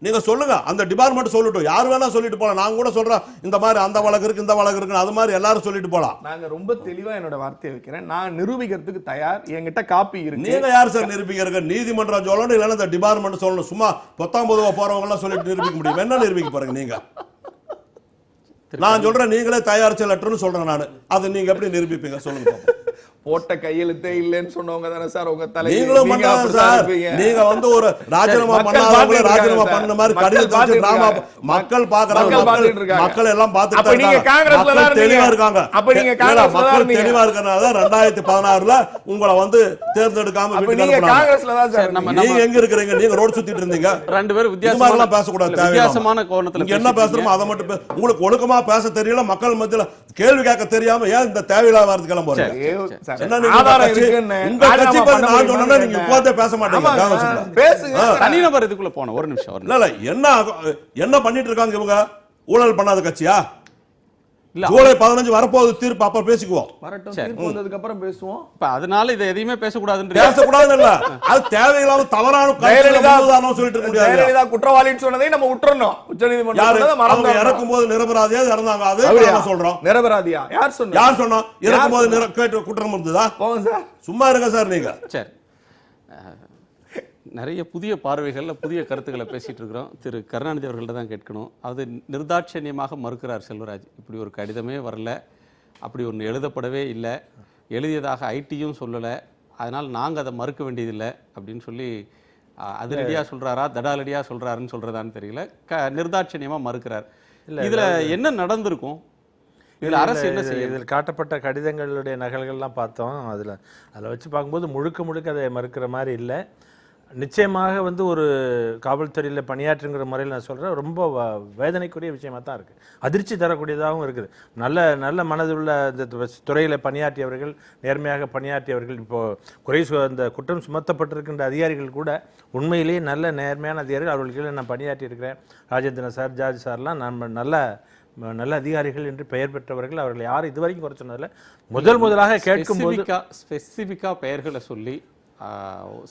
நீங்க சொல்லுங்க, அந்த டிபார்ட்மெண்ட் சொல்லட்டும், யார் வேணா சொல்லிட்டு போலாம். நான் கூட சொல்றேன் இந்த மாதிரி அந்த வழக்கு இருக்கு இந்த வழக்கு இருக்கு, அது மாதிரி எல்லாரும் சொல்லிட்டு போலாம். நாங்க ரொம்ப தெளிவா என்னோட வார்த்தையை வைக்கிறேன், நான் நிரூபிக்கிறதுக்கு தயார், என்கிட்ட காப்பி இருக்கு. நீங்க யார் சார் நிரூபிக்கிறீங்க? நீதிமன்றம் சொல்லணும், இல்லைன்னா இந்த டிபார்ட்மெண்ட் சொல்லணும். சும்மா 19 போறவங்க எல்லாம் சொல்லிட்டு நிரூபிக்க முடியும்? என்ன நிரூபிக்க போறீங்க நீங்க? நான் சொல்றேன், நீங்களே தயாரிச்ச லெட்டர்னு சொல்றேன் நான். அது நீங்க எப்படி நிரூபிப்பீங்க சொல்லுங்க. போட்ட கையெழுத்தே இல்லன்னு சொன்னவங்க தானே சார் உங்க தலைவர். நீங்களும் பண்ணாத சார், நீங்க வந்து ஒரு ராஜினாமா பண்ணாதவங்க ராஜினாமா பண்ண மாதிரி கடிதத்தை வச்சு டிராமா மக்கள் பாக்குறாங்க, மக்கள் எல்லாம் பார்த்துட்டு அப்ப நீங்க காங்கிரஸ்ல தான் தெளிவா இருக்காங்க. அப்ப நீங்க காங்கிரஸ்ல தான் தெளிவா இருக்கறனால 2016ல உங்களை வந்து தேர்ந்தெடுக்காம வீட்டுக்கு அனுப்புறாங்க. காங்கிரஸ்ல தான் சார். நீங்க எங்க இருக்கீங்க? நீங்க ரோட் சுத்திட்டு இருந்தீங்க. ரெண்டு பேரும் வித்தியாசமா பேச கூடாது, வித்தியாசமான கோணத்துல என்ன பேசுறோமோ அதை மட்டும் உங்களுக்கு ஒழுக்கமா பேச தெரியல, மக்கள் மத்தியில கேள்வி கேட்க தெரியாம ஏன் இந்த தேவையில்லாத வார்த்தை கிளம்புறீங்க? தனிநபர் இதுக்குள்ள போன ஒரு நிமிஷம். என்ன பண்ணிட்டு இருக்காங்க இவங்க? ஊழல் பண்ணாத கட்சியா? ஜூலை 15 வரப்போகுது தீர்ப்பு, அப்ப பேசிக்குவோம். தீர்ப்பு வந்ததுக்கு அப்புறம் பேசுவோம். அதனால இதை எதையுமே பேசக்கூடாதுன்னு பேசக்கூடாதுன்னு இல்ல, அது தேவையில்லாம தவறான சொல்லிட்டு இருக்க முடியாது. ஜெயலலிதா குற்றவாளின்னு சொன்னதை நம்ம விட்டுறணும். உச்சநீதிமன்றம் இறக்கும் போது நிரபராதியா இறந்தாங்க, அது சொல்றோம். நிரபராதியா யார் சொன்னா? யார் சொன்னா இறக்கும் போது குற்றம் இருந்ததா? போங்க சார், சும்மா இருங்க சார் நீங்க. சரி, நிறைய புதிய பார்வைகளில் புதிய கருத்துக்களை பேசிகிட்டு இருக்கிறோம். திரு கருணாநிதி அவர்கள்ட்ட தான் கேட்கணும். அது நிர்தாட்சண்யமாக மறுக்கிறார் செல்வராஜ். இப்படி ஒரு கடிதமே வரல, அப்படி ஒன்று எழுதப்படவே இல்லை, எழுதியதாக ஐடியும் சொல்லலை, அதனால் நாங்கள் அதை மறுக்க வேண்டியதில்லை அப்படின்னு சொல்லி அதிரடியாக சொல்கிறாரா தடாலடியாக சொல்கிறாருன்னு சொல்கிறதான்னு தெரியல. நிர்தாட்சண்யமாக மறுக்கிறார். இதில் என்ன நடந்திருக்கும்? இதில் அரசு என்ன செய்யும்? இதில் காட்டப்பட்ட கடிதங்களுடைய நகல்கள்லாம் பார்த்தோம். அதில் வச்சு பார்க்கும்போது முழுக்க அதை மறுக்கிற மாதிரி இல்லை. நிச்சயமாக வந்து ஒரு காவல்துறையில் பணியாற்றுங்கிற முறையில் நான் சொல்கிறேன், ரொம்ப வேதனைக்குரிய விஷயமாக தான் இருக்குது, அதிர்ச்சி தரக்கூடியதாகவும் இருக்குது. நல்ல மனதுள்ள இந்த துறையில் பணியாற்றியவர்கள், நேர்மையாக பணியாற்றியவர்கள், இப்போது இந்த குற்றம் சுமத்தப்பட்டிருக்கின்ற அதிகாரிகள் கூட உண்மையிலேயே நல்ல நேர்மையான அதிகாரிகள். அவர்களுக்கு நான் பணியாற்றியிருக்கிறேன். ராஜேந்திரன் சார், ஜார்ஜ் சார்லாம் நான் நல்ல அதிகாரிகள் என்று பெயர் பெற்றவர்கள். அவர்கள் யாரும் இதுவரைக்கும் குறை சொன்னதில்லை. முதலாக கேட்கும்போது ஸ்பெசிஃபிக்காக பெயர்களை சொல்லி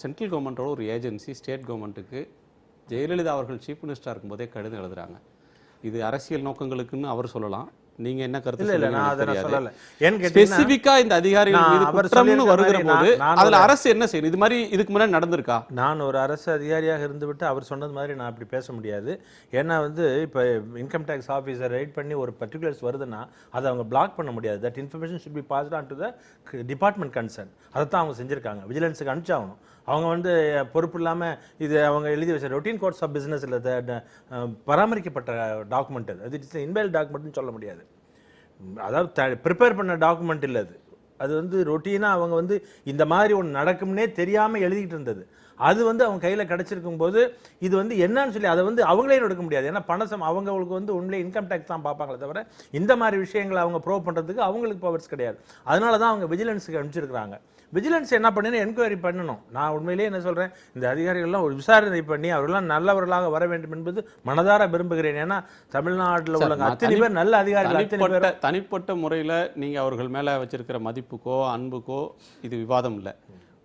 சென்ட்ரல் கவர்மெண்ட்டோட ஒரு ஏஜென்சி ஸ்டேட் கவர்மெண்ட்டுக்கு ஜெயலலிதா அவர்கள் சீஃப் மினிஸ்டராக இருக்கும்போதே கடிதம் எழுதுறாங்க. இது அரசியல் நோக்கங்களுக்குன்னு அவர் சொல்லலாம். நீங்க என்ன கருத்து? இல்ல நான் அதை சொல்லல. ஸ்பெசிஃபிக்கா இந்த அதிகாரிகள் மீது குற்றம்னு வருகிற போது அதுல அரசு என்ன செய்யும்? இது மாதிரி இதுக்கு முன்னாடி நடந்திருக்கா? நான் ஒரு அரசு அதிகாரியாக இருந்துவிட்டு அவர் சொன்னது மாதிரி நான் அப்படி பேச முடியாது. ஏன்னா வந்து இப்போ இன்கம் டேக்ஸ் ஆஃபீஸர் ரைட் பண்ணி ஒரு பர்டிகுலர்ஸ் வருதுன்னா அதை அவங்க பிளாக் பண்ண முடியாது. That information should be passed on to the department concern. அதை தான் அவங்க செஞ்சுருக்காங்க. விஜிலன்ஸுக்கு அனுப்பிச்சாகணும். அவங்க வந்து பொறுப்பு இல்லாமல் இது அவங்க எழுதி வச்ச ரொட்டீன் கோர்ஸ் ஆஃப் பிஸ்னஸ் இல்லை, பராமரிக்கப்பட்ட டாக்குமெண்ட் அது இட்ஸ் இன்வேல் டாக்குமெண்ட்னு சொல்ல முடியாது. அதாவது ப்ரிப்பேர் பண்ண டாக்குமெண்ட் இல்லை அது வந்து ரொட்டீனாக அவங்க வந்து இந்த மாதிரி ஒன்று நடக்கும்னே தெரியாமல் எழுதிக்கிட்டு இருந்தது. அது வந்து அவங்க கையில் கிடச்சிருக்கும் போது இது வந்து என்னன்னு சொல்லி அதை வந்து அவங்களே எடுக்க முடியாது. ஏன்னா பணம் அவங்களுக்கு வந்து உண்மையிலே இன்கம் டேக்ஸ் தான் பார்ப்பாங்களே தவிர இந்த மாதிரி விஷயங்களை அவங்க ப்ரூவ் பண்ணுறதுக்கு அவங்களுக்கு பவர்ஸ் கிடையாது. அதனால தான் அவங்க விஜிலன்ஸுக்கு அனுப்பிச்சிருக்கிறாங்க. விஜிலன்ஸ் என்ன பண்ணணும்? என்கொயரி பண்ணணும். நான் உண்மையிலேயே என்ன சொல்கிறேன், இந்த அதிகாரிகள்லாம் ஒரு விசாரணை பண்ணி அவர்கள்லாம் நல்லவர்களாக வர வேண்டும் என்பது மனதார விரும்புகிறேன். ஏன்னா தமிழ்நாட்டில் உள்ள அத்தனை பேர் நல்ல அதிகாரிகள். தனிப்பட்ட முறையில் நீங்கள் அவர்கள் மேலே வச்சிருக்கிற மதிப்புக்கோ அன்புக்கோ இது விவாதம் இல்லை.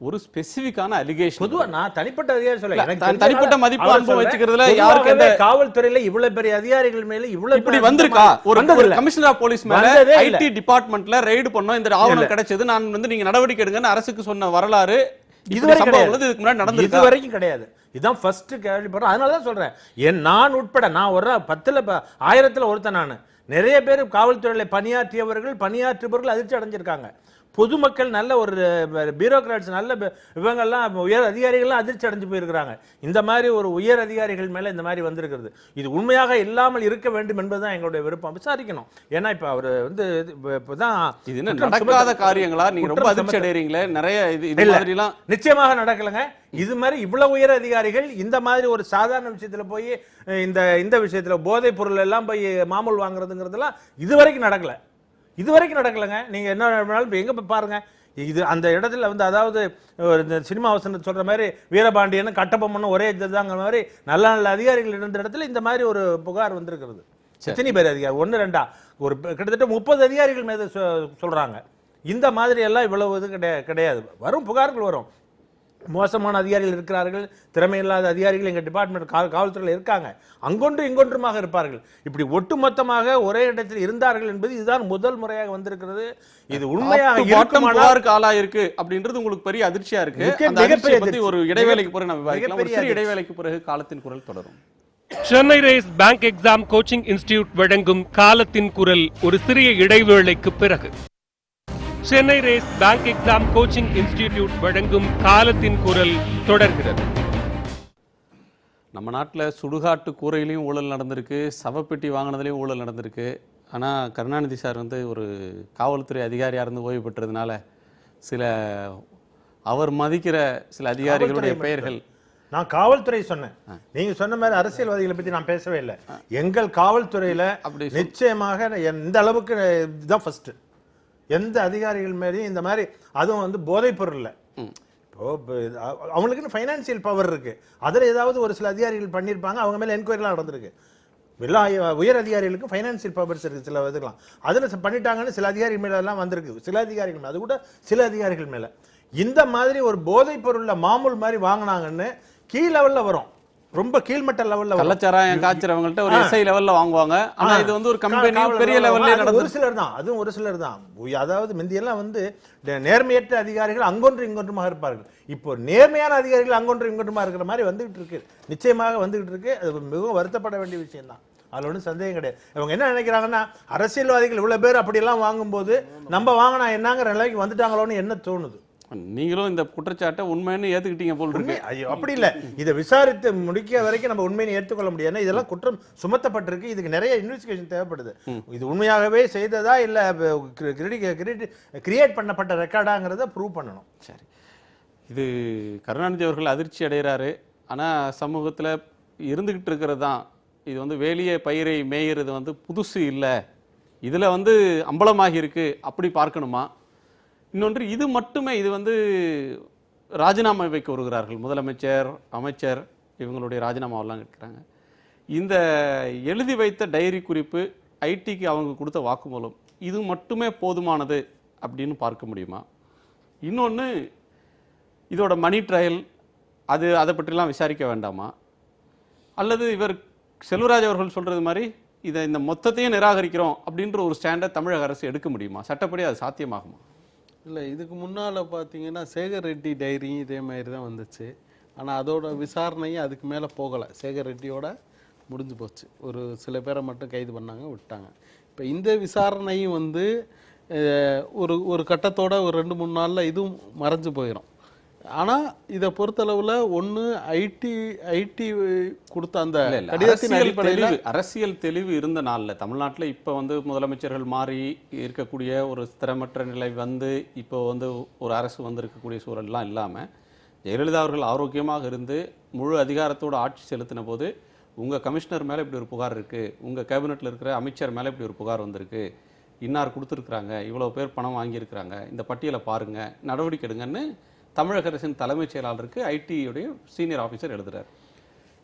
ஒரு ஸ்பெசிபிக்கான அலிகேஷன். பொதுவா நான் தனிப்பட்ட அதிகாரி சொல்ல, எனக்கு தான் தெரிஞ்ச தனிப்பட்ட நாள் மதிப்பு அவர் அனுபவம் சொல்றேன். வச்சுக்கிறதுல யாருக்கு எந்த பொதுவாகவே காவல்துறையில இவ்வளவு பெரிய அதிகாரிகள் மேல இவ்வளவு இப்படி பெரிய வந்திருக்கா? ஒரு வந்ததில்ல. கமிஷனர் ஆஃப் போலீஸ் மேல வந்ததே இல்ல. ஐடி டிபார்ட்மெண்ட்ல ரெய்டு பண்ணோம், இந்த ஆவணம் கிடைச்சது, நான் வந்து நீங்க நடவடிக்கை எடுங்கன்னு அரசுக்கு சொன்ன வரலாறு இதுவரை சம்பவம் கிடையாது. வந்து இதுக்கு முன்னாடி நடந்திருக்கு. இது வரைக்கும் கிடையாது. இதான் ஃபர்ஸ்ட் கேள்விப்படுறேன். அதனால தான் சொல்றேன், நான் உட்பட, நான் ஒரு 10,000 ஒருத்தன். நான் நிறைய பேர் காவல்துறையில பணியாற்றுபவர்கள் அதிர்ச்சி அடைஞ்சிருக்காங்க. பொதுமக்கள் நல்ல ஒரு பியூரோக்ராட்ஸ், நல்ல இவங்கெல்லாம் உயர் அதிகாரிகள்லாம் அதிர்ச்சி அடைஞ்சு போயிருக்கிறாங்க. இந்த மாதிரி ஒரு உயர் அதிகாரிகள் மேல இந்த மாதிரி வந்திருக்கிறது. இது உண்மையாக இல்லாமல் இருக்க வேண்டும் என்பதுதான் எங்களுடைய விருப்பம். விசாரிக்கணும். ஏன்னா இப்ப அவர் வந்து இப்பதான் இது என்ன நடக்காத காரியங்களா? நீங்க ரொம்ப அதிர்ச்சி அடைறீங்களே. நிறைய இது மாதிரிலாம் நிச்சயமாக நடக்கலங்க. இது மாதிரி இவ்வளவு உயர் அதிகாரிகள் இந்த மாதிரி ஒரு சாதாரண விஷயத்துல போய் இந்த விஷயத்துல போதைப் பொருள் எல்லாம் போய் மாமூல் வாங்குறதுங்கிறதுலாம் இதுவரைக்கும் நடக்கலங்க. நீங்க என்ன வேணாலும் எங்க போய் பாருங்க. இது அந்த இடத்துல வந்து, அதாவது இந்த சினிமா வசனத்தை சொல்ற மாதிரி வீரபாண்டியன் கட்டபொம்மன் ஒரே இதுதாங்கிற மாதிரி நல்ல அதிகாரிகள் இருந்த இடத்துல இந்த மாதிரி ஒரு புகார் வந்திருக்கிறது. எத்தனை பேர் அதிகாரி? 1 2 ஒரு கிட்டத்தட்ட 30 அதிகாரிகள் மீது சொல்றாங்க. இந்த மாதிரி எல்லாம் இவ்வளவு இது கிடையாது. வரும் புகார்கள் வரும். மோசமான அதிகாரிகள் இருக்கிறார்கள், திறமையில்லாத அதிகாரிகள் எங்க டிபார்ட்மெண்ட் காவல்துறையில் இருக்காங்க. அங்கொன்று இங்கொன்றுமாக இருப்பார்கள். இப்படி ஒட்டுமொத்தமாக ஒரே இடத்தில் இருந்தார்கள் என்பது இதுதான் முதல் முறையாக வந்திருக்கிறது. இது உண்மையாக புகாருக்கு ஆளாயிருக்கு அப்படின்றது உங்களுக்கு பெரிய அதிர்ச்சியா இருக்கு. அந்த அதிர்ச்சியை பத்தி ஒரு இடைவேளைக்கு பிறகு நம்ம விவாதிக்கலாம். ஒரு சிறிய இடைவேளைக்கு பிறகு காலத்தின் குரல் தொடரும். Chennai race bank exam coaching institute வழங்கும் காலத்தின் குரல் ஒரு சிறிய இடைவேளைக்கு பிறகு. Chennai race bank exam coaching institute வழங்கும் காலத்தின் குரல் தொடர்கிறது. நம்ம நாட்டில் சுடுகாட்டு கூரையிலையும் ஊழல் நடந்திருக்கு, சவப்பெட்டி வாங்கினதுலேயும் ஊழல் நடந்திருக்கு. ஆனால் கருணாநிதி சார் வந்து ஒரு காவல்துறை அதிகாரியாக இருந்து ஓய்வு பெற்றதுனால சில அவர் மதிக்கிற சில அதிகாரிகளுடைய பெயர்கள். நான் காவல்துறை சொன்னேன், நீங்க சொன்ன மாதிரி அரசியல்வாதிகளை பத்தி நான் பேசவே இல்லை. எங்கள் காவல்துறையில அப்படி நிச்சயமாக எந்த அளவுக்கு இதுதான் ஃபர்ஸ்ட். எந்த அதிகாரிகள் மேலேயும் இந்த மாதிரி, அதுவும் வந்து போதைப் பொருள் இப்போ அவங்களுக்கு ஃபைனான்சியல் பவர் இருக்கு. அதில் ஏதாவது ஒரு சில அதிகாரிகள் பண்ணியிருப்பாங்க, அவங்க மேலே என்கொயரிலாம் நடந்திருக்கு. எல்லா உயர் அதிகாரிகளுக்கும் ஃபைனான்சியல் பவர்ஸ் இருக்கு. சில இதுக்கலாம் அதில் பண்ணிட்டாங்கன்னு சில அதிகாரிகள் மேலே எல்லாம் வந்திருக்கு. சில அதிகாரிகள் மேலே, அது கூட சில அதிகாரிகள் மேலே இந்த மாதிரி ஒரு போதைப் பொருளில் மாமூல் மாதிரி வாங்கினாங்கன்னு கீழ் லெவலில் வரும். ரொம்ப கீழ்மட்ட லெவல்ல கள்ளச்சாராயம் காய்ச்சறவங்கள்ட்ட ஒரு எஸ்ஐ லெவல்ல வாங்குவாங்க. ஆனா இது வந்து ஒரு கம்பெனி பெரிய லெவல்ல நடந்து ஒரு சிலர் தான், அதுவும் ஒரு சிலர் தான். அதாவது முந்தியெல்லாம் வந்து நேர்மையற்ற அதிகாரிகள் அங்கொன்று இங்கொன்றுமாக இருப்பார்கள். இப்போ நேர்மையான அதிகாரிகள் அங்கொன்று இங்கொன்றுமா இருக்கிற மாதிரி வந்துகிட்டு இருக்கு. நிச்சயமாக வந்துகிட்டு இருக்கு. அது மிகவும் வருத்தப்பட வேண்டிய விஷயம் தான். அதில் ஒன்றும் சந்தேகம் கிடையாது. இவங்க என்ன நினைக்கிறாங்கன்னா, அரசியல்வாதிகள் இவ்வளவு பேர் அப்படியெல்லாம் வாங்கும்போது நம்ம வாங்கினா என்னங்கிற நிலைக்கு வந்துட்டாங்களோன்னு என்ன தோணுது. நீங்களும் இந்த குற்றச்சாட்டை உண்மைன்னு ஏத்துக்கிட்டீங்க போல் இருக்கு. ஐயோ அப்படி இல்ல, இதை விசாரித்து முடிக்க வரைக்கும் நம்ம உண்மையை ஏற்றுக்கொள்ள முடியாது. இதெல்லாம் குற்றம் சுமத்தப்பட்டிருக்கு. இதுக்கு நிறைய இன்வெஸ்டிகேஷன் தேவைப்படுது. இது உண்மையாகவே செய்ததா இல்ல கிரியேட் பண்ணப்பட்ட ரெக்கார்டாங்கிறத ப்ரூவ் பண்ணணும். சரி, இது கருணாநிதி அவர்கள் அதிர்ச்சி அடைகிறாரு. ஆனா சமூகத்துல இருந்துகிட்டு இருக்கிறது தான் இது வந்து வேலிய பயிரை மேய்கிறது வந்து புதுசு இல்லை, இதுல வந்து அம்பலமாகி இருக்கு அப்படி பார்க்கணுமா? இன்னொன்று, இது மட்டுமே, இது வந்து ராஜினாமா வைக்க வருகிறார்கள். முதலமைச்சர், அமைச்சர் இவங்களுடைய ராஜினாமாவெல்லாம் கேட்குறாங்க. இந்த எழுதி வைத்த டைரி குறிப்பு, ஐடிக்கு அவங்க கொடுத்த வாக்குமூலம், இது மட்டுமே போதுமானது அப்படின்னு பார்க்க முடியுமா? இன்னொன்று, இதோட மணி ட்ரையல் அதை பற்றிலாம் விசாரிக்க வேண்டாமா? அல்லது இவர் செல்வராஜ் அவர்கள் சொல்றது மாதிரி இந்த மொத்தத்தையும் நிராகரிக்கிறோம் அப்படின்ற ஒரு ஸ்டாண்டை தமிழக அரசு எடுக்க முடியுமா? சட்டப்படி அது சாத்தியமாகுமா? இல்லை, இதுக்கு முன்னால் பார்த்தீங்கன்னா சேகர் ரெட்டி டைரியும் இதே மாதிரி தான் வந்துச்சு. ஆனால் அதோட விசாரணையும் அதுக்கு மேலே போகலை. சேகர் ரெட்டியோட முடிஞ்சு போச்சு. ஒரு சில பேரை மட்டும் கைது பண்ணாங்க, விட்டாங்க. இப்போ இந்த விசாரணையும் வந்து ஒரு கட்டத்தோட ஒரு 2-3 நாளில் இதுவும் மறைஞ்சு போயிடும். ஆனால் இதை பொறுத்தளவில் ஒன்று ஐடி கொடுத்த அந்த கடிதத்தின் அடிப்படையில் அரசியல் தெளிவு இருந்த நாளில் தமிழ்நாட்டில் இப்போ வந்து முதலமைச்சர்கள் மாறி இருக்கக்கூடிய ஒரு ஸ்திரமற்ற நிலை வந்து இப்போ வந்து ஒரு அரசு வந்து இருக்கக்கூடிய சூழல்லாம் இல்லாமல் ஜெயலலிதா அவர்கள் ஆரோக்கியமாக இருந்து முழு அதிகாரத்தோடு ஆட்சி செலுத்தின போது உங்கள் கமிஷனர் மேலே இப்படி ஒரு புகார் இருக்குது, உங்கள் கேபினெட்டில் இருக்கிற அமைச்சர் மேலே இப்படி ஒரு புகார் வந்திருக்கு, இன்னார் கொடுத்துருக்குறாங்க, இவ்வளோ பேர் பணம் வாங்கியிருக்கிறாங்க, இந்த பட்டியலை பாருங்கள், நடவடிக்கை எடுங்கன்னு தமிழக அரசின் தலைமைச் செயலாளருக்கு ஐடியுடைய சீனியர் ஆஃபீஸர் எழுதுறாரு.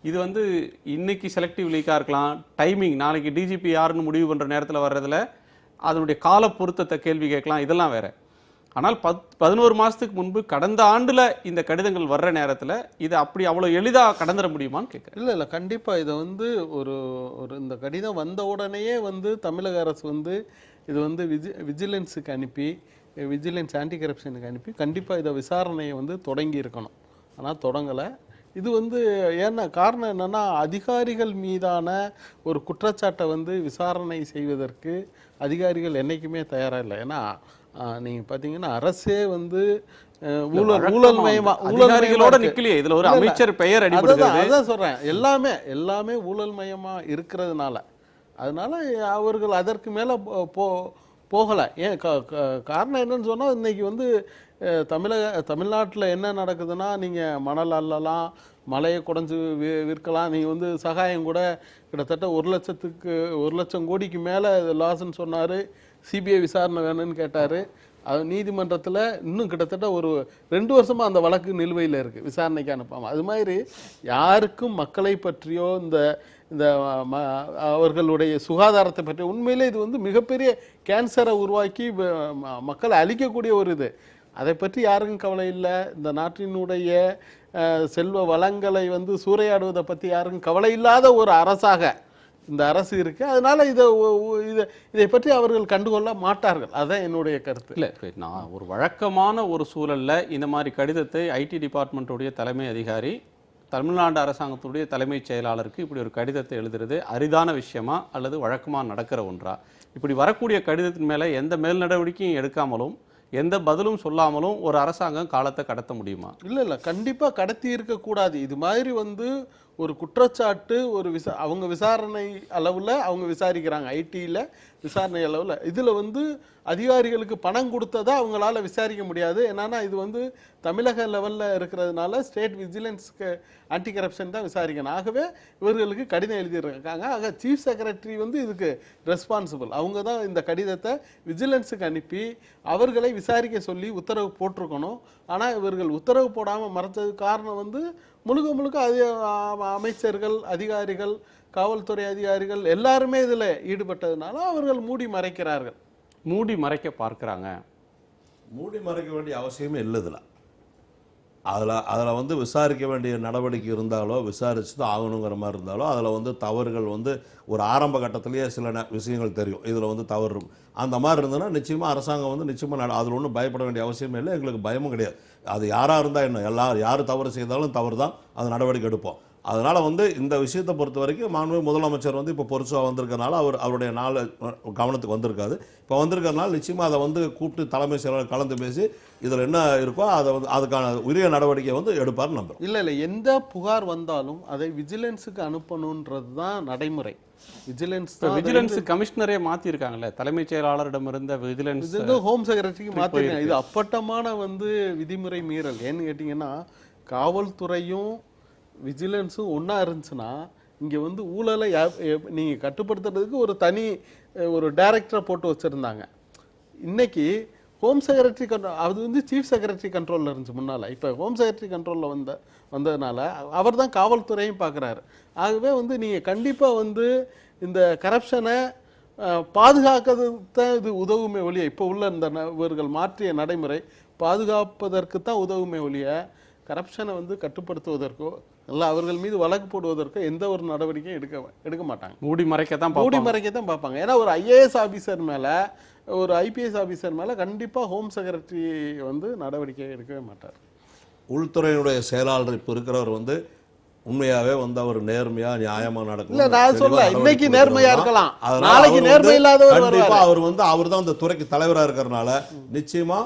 இது வந்து இன்னைக்கு செலக்டிவ் லீக்காக இருக்கலாம், டைமிங் நாளைக்கு டிஜிபி யாருன்னு முடிவு பண்ணுற நேரத்தில் வர்றதில் அதனுடைய கால பொருத்தத்தை கேள்வி கேட்கலாம், இதெல்லாம் வேற. ஆனால் 11 மாதத்துக்கு முன்பு கடந்த ஆண்டில் இந்த கடிதங்கள் வர்ற நேரத்தில் இது அப்படி அவ்வளோ எளிதாக கடந்துட முடியுமான்னு கேட்குறேன். இல்லை கண்டிப்பாக இதை வந்து ஒரு இந்த கடிதம் வந்த உடனேயே வந்து தமிழக அரசு வந்து இது வந்து விஜிலன்ஸுக்கு அனுப்பி, விஜிலன்ஸ் ஆன்டி கரப்ஷனுக்கு அனுப்பி கண்டிப்பாக இதை விசாரணையை வந்து தொடங்கி இருக்கணும். ஆனால் தொடங்கலை. இது வந்து ஏன்னா காரணம் என்னென்னா, அதிகாரிகள் மீதான ஒரு குற்றச்சாட்டை வந்து விசாரணை செய்வதற்கு அதிகாரிகள் என்றைக்குமே தயாராக இல்லை. ஏன்னா நீங்கள் பார்த்தீங்கன்னா அரசே வந்து ஊழல்மயங்களோட நிக்கலையே, இதுல ஒரு அமைச்சர் பெயர் அடிபடுகிறது. அதான் சொல்றேன், எல்லாமே ஊழல்மயமா இருக்கிறதுனால, அதனால அவர்கள் அதற்கு மேல போகலை. ஏன் காரணம் என்னன்னு சொன்னா, இன்னைக்கு வந்து தமிழ்நாட்டில் என்ன நடக்குதுன்னா, நீங்கள் மணல் அள்ளலாம், மலையை குறைஞ்சு விற்கலாம். நீங்கள் வந்து சகாயம் கூட கிட்டத்தட்ட 1 லட்சம் கோடிக்கு மேலே லாஸ்ன்னு சொன்னார். சிபிஐ விசாரணை வேணும்னு கேட்டார். அது நீதிமன்றத்தில் இன்னும் கிட்டத்தட்ட ஒரு 2 வருஷமாக அந்த வழக்கு நிலுவையில் இருக்குது, விசாரணைக்கு அனுப்பாமல். அது மாதிரி யாருக்கும் மக்களை பற்றியோ இந்த அவர்களுடைய சுகாதாரத்தை பற்றி, உண்மையிலே இது வந்து மிகப்பெரிய கேன்சரை உருவாக்கி மக்களை அழிக்கக்கூடிய ஒரு இது. அதை பற்றி யாருக்கும் கவலை இல்லை. இந்த நாட்டினுடைய செல்வ வளங்களை வந்து சூறையாடுவதை பற்றி யாருக்கும் கவலை இல்லாத ஒரு அரசாக இந்த அரசு இருக்கு. அதனால இதை பற்றி அவர்கள் கண்டுகொள்ள மாட்டார்கள். அதான் என்னுடைய கருத்து. இல்லை, நான் ஒரு வழக்கமான ஒரு சூழல்ல இந்த மாதிரி கடிதத்தை ஐடி டிபார்ட்மெண்ட்டுடைய தலைமை அதிகாரி தமிழ்நாடு அரசாங்கத்துடைய தலைமைச் செயலாளருக்கு இப்படி ஒரு கடிதத்தை எழுதுறது அரிதான விஷயமா அல்லது வழக்கமாக நடக்கிற ஒன்றா? இப்படி வரக்கூடிய கடிதத்தின் மேலே எந்த மேல் நடவடிக்கையும் எடுக்காமலும் எந்த பதிலும் சொல்லாமலும் ஒரு அரசாங்கம் காலத்தை கடத்த முடியுமா? இல்லை, கண்டிப்பாக கடத்தி இருக்கக்கூடாது. இது மாதிரி வந்து ஒரு குற்றச்சாட்டு அவங்க விசாரணை அளவில் அவங்க விசாரிக்கிறாங்க, ஐடியில் விசாரணை அளவில். இதில் வந்து அதிகாரிகளுக்கு பணம் கொடுத்ததா அவங்களால விசாரிக்க முடியாது. என்னன்னா இது வந்து தமிழக லெவலில் இருக்கிறதுனால ஸ்டேட் விஜிலன்ஸ்க்கு ஆன்டி கரப்ஷன் தான் விசாரிக்கணும். ஆகவே இவர்களுக்கு கடிதம் எழுதியிருக்காங்க. ஆக சீஃப் செக்ரட்டரி வந்து இதுக்கு ரெஸ்பான்சிபிள். அவங்க தான் இந்த கடிதத்தை விஜிலன்ஸுக்கு அனுப்பி அவர்களை விசாரிக்க சொல்லி உத்தரவு போட்டிருக்கணும். ஆனால் இவர்கள் உத்தரவு போடாமல் மறைச்சதுக்கு காரணம் வந்து முழுக்க அமைச்சர்கள், அதிகாரிகள், காவல்துறை அதிகாரிகள் எல்லாருமே இதில் ஈடுபட்டதுனால அவர்கள் மூடி மறைக்கிறார்கள். மூடி மறைக்க பார்க்குறாங்க. மூடி மறைக்க வேண்டிய அவசியமே இல்லை. அதில் வந்து விசாரிக்க வேண்டிய நடவடிக்கை இருந்தாலோ, விசாரிச்சு தான் ஆகணுங்கிற மாதிரி இருந்தாலோ, அதில் வந்து தவறுகள் வந்து ஒரு ஆரம்ப கட்டத்திலேயே சில விஷயங்கள் தெரியும், இதில் வந்து தவறு அந்த மாதிரி இருந்ததுன்னா நிச்சயமாக அரசாங்கம் வந்து நிச்சயமாக அதில் ஒன்றும் பயப்பட வேண்டிய அவசியமே இல்லை. எங்களுக்கு பயமும் கிடையாது. அது யாராக இருந்தால் என்ன, யார் தவறு செய்தாலும் தவறு தான், அது நடவடிக்கை எடுப்போம். அதனால் வந்து இந்த விஷயத்தை பொறுத்த வரைக்கும் மாண்புமிகு முதலமைச்சர் வந்து இப்போ பொருசாக வந்திருக்கனால அவருடைய நாள் கவனத்துக்கு வந்திருக்காது. இப்போ வந்திருக்கிறதுனால நிச்சயமாக அதை வந்து கூப்பிட்டு தலைமை செயலாளர் கலந்து பேசி இதில் என்ன இருக்கோ அதை வந்து அதுக்கான உரிய நடவடிக்கை வந்து எடுப்பார்னு நம்புறோம். இல்லை எந்த புகார் வந்தாலும் அதை விஜிலன்ஸுக்கு அனுப்பணுன்றது தான் நடைமுறை. விஜிலன்ஸ் கமிஷனரே மாற்றிருக்காங்கல்ல, தலைமைச் செயலாளரிடம் இருந்த விஜிலன்ஸ் ஹோம் செக்ரட்டரிக்கு மாற்றிருக்காங்க. இது அப்பட்டமான வந்து விதிமுறை மீறல். ஏன்னு கேட்டிங்கன்னா, காவல்துறையும் விஜிலன்ஸும் ஒன்றா இருந்துச்சுன்னா இங்கே வந்து ஊழலை நீங்கள் கட்டுப்படுத்துறதுக்கு ஒரு டைரக்டரை போட்டு வச்சுருந்தாங்க. இன்னைக்கு ஹோம் செக்ரட்டரி அது வந்து சீஃப் செக்ரட்டரி கண்ட்ரோலில் இருந்துச்சு முன்னால். இப்போ ஹோம் செக்ரட்டரி கண்ட்ரோலில் வந்ததுனால அவர் தான் காவல்துறையும் பார்க்குறாரு. ஆகவே வந்து நீங்கள் கண்டிப்பாக வந்து இந்த கரப்ஷனை பாதுகாக்கிறது தான் இது உதவுமே ஒழிய, இப்போ உள்ள இந்த இவர்கள் மாற்றிய நடைமுறை பாதுகாப்பதற்கு தான் உதவுமே ஒழிய கரப்ஷனை வந்து கட்டுப்படுத்துவதற்கோ இல்லை அவர்கள் மீது வழக்கு போடுவதற்கோ எந்த ஒரு நடவடிக்கையும் எடுக்க மாட்டாங்க. மூடி மறைக்க தான் பார்ப்பாங்க. ஏன்னா ஒரு ஐஏஎஸ் ஆஃபீஸர் மேலே, ஒரு ஐபிஎஸ் ஆஃபீஸர் மேலே கண்டிப்பாக ஹோம் செக்ரட்டரி வந்து நடவடிக்கை எடுக்கவே மாட்டார். உள்துறையினுடைய செயலாளர் இப்போ இருக்கிறவர் வந்து உண்மையாவே வந்து அவர் நேர்மையா நியாயமா நடக்கும். இல்ல நான் சொல்ல இன்னைக்கு நேர்மையா இருக்கலாம், நாளைக்கு நேர்மை இல்லாதவர் கண்டிப்பா அவர் தான் அந்த துறைக்கு தலைவராக இருக்கிறதுனால நிச்சயமா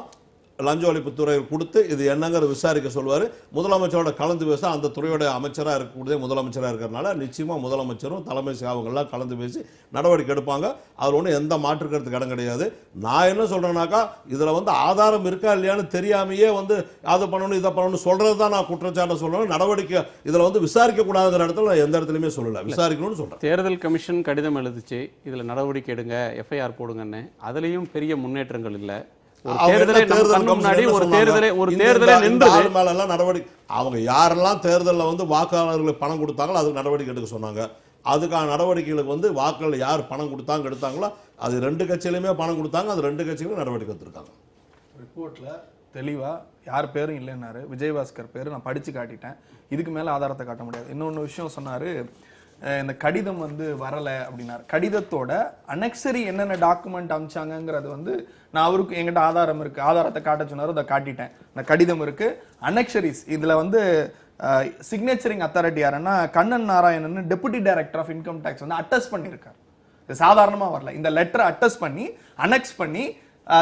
லஞ்ச ஒழிப்புத்துறை கொடுத்து இது என்னங்கிற விசாரிக்க சொல்வார். முதலமைச்சரோட கலந்து பேச அந்த துறையோட அமைச்சராக இருக்கக்கூடிய முதலமைச்சராக இருக்கிறதுனால நிச்சயமாக முதலமைச்சரும் தலைமை அவங்கெல்லாம் கலந்து பேசி நடவடிக்கை எடுப்பாங்க. அதில் ஒன்றும் எந்த மாற்று கருத்துக்கு இடம் கிடையாது. நான் என்ன சொல்கிறேன்னாக்கா, இதில் வந்து ஆதாரம் இருக்கா இல்லையான்னு தெரியாமையே வந்து அதை பண்ணணும் இதை பண்ணணும்னு சொல்கிறது தான் நான் குற்றச்சாட்டை சொல்லணும். நடவடிக்கை இதில் வந்து விசாரிக்கக்கூடாதுங்கிற இடத்துல நான் எந்த இடத்துலையுமே சொல்லலை, விசாரிக்கணும்னு சொல்கிறேன். தேர்தல் கமிஷன் கடிதம் எழுதிச்சு, இதில் நடவடிக்கை எடுங்க, எஃப்ஐஆர் போடுங்கன்னு. அதுலேயும் பெரிய முன்னேற்றங்கள் இல்லை. அவங்க யாரெல்லாம் தேர்தலில் வந்து வாக்காளர்களுக்கு பணம் கொடுத்தாங்களோ அதுக்கு நடவடிக்கை எடுக்க சொன்னாங்க. அதுக்கான நடவடிக்கைகளுக்கு வந்து வாக்குகள் யார் பணம் கொடுத்தாங்க எடுத்தாங்களோ அது 2 கட்சியிலுமே பணம் கொடுத்தாங்க, அது 2 கட்சிகளும் நடவடிக்கை எடுத்திருக்காங்க. ரிப்போர்ட்ல தெளிவா யார் பேரும் இல்லைன்னாரு. விஜயபாஸ்கர் பேரு நான் படிச்சு காட்டிட்டேன், இதுக்கு மேல ஆதாரத்தை காட்ட முடியாது. இன்னொன்னு விஷயம் சொன்னாரு, இந்த கடிதம் வந்து வரல அப்படின்னாரு. கடிதத்தோட அனெக்சரி என்னென்ன டாக்குமெண்ட் அமிச்சாங்கிறது வந்து நான் அவருக்கு எங்கிட்ட ஆதாரம் இருக்கு, ஆதாரத்தை காட்ட சொன்னாரு, அதை காட்டிட்டேன். இந்த கடிதம் இருக்கு, அனெக்சரிஸ் இதுல வந்து சிக்னேச்சரிங் அத்தாரிட்டி யாருன்னா Kannan Narayanan deputy director of income tax வந்து அட்டஸ்ட் பண்ணியிருக்காரு. இது சாதாரணமா வரல. இந்த லெட்டரை அட்டஸ்ட் பண்ணி அனெக்ஸ் பண்ணி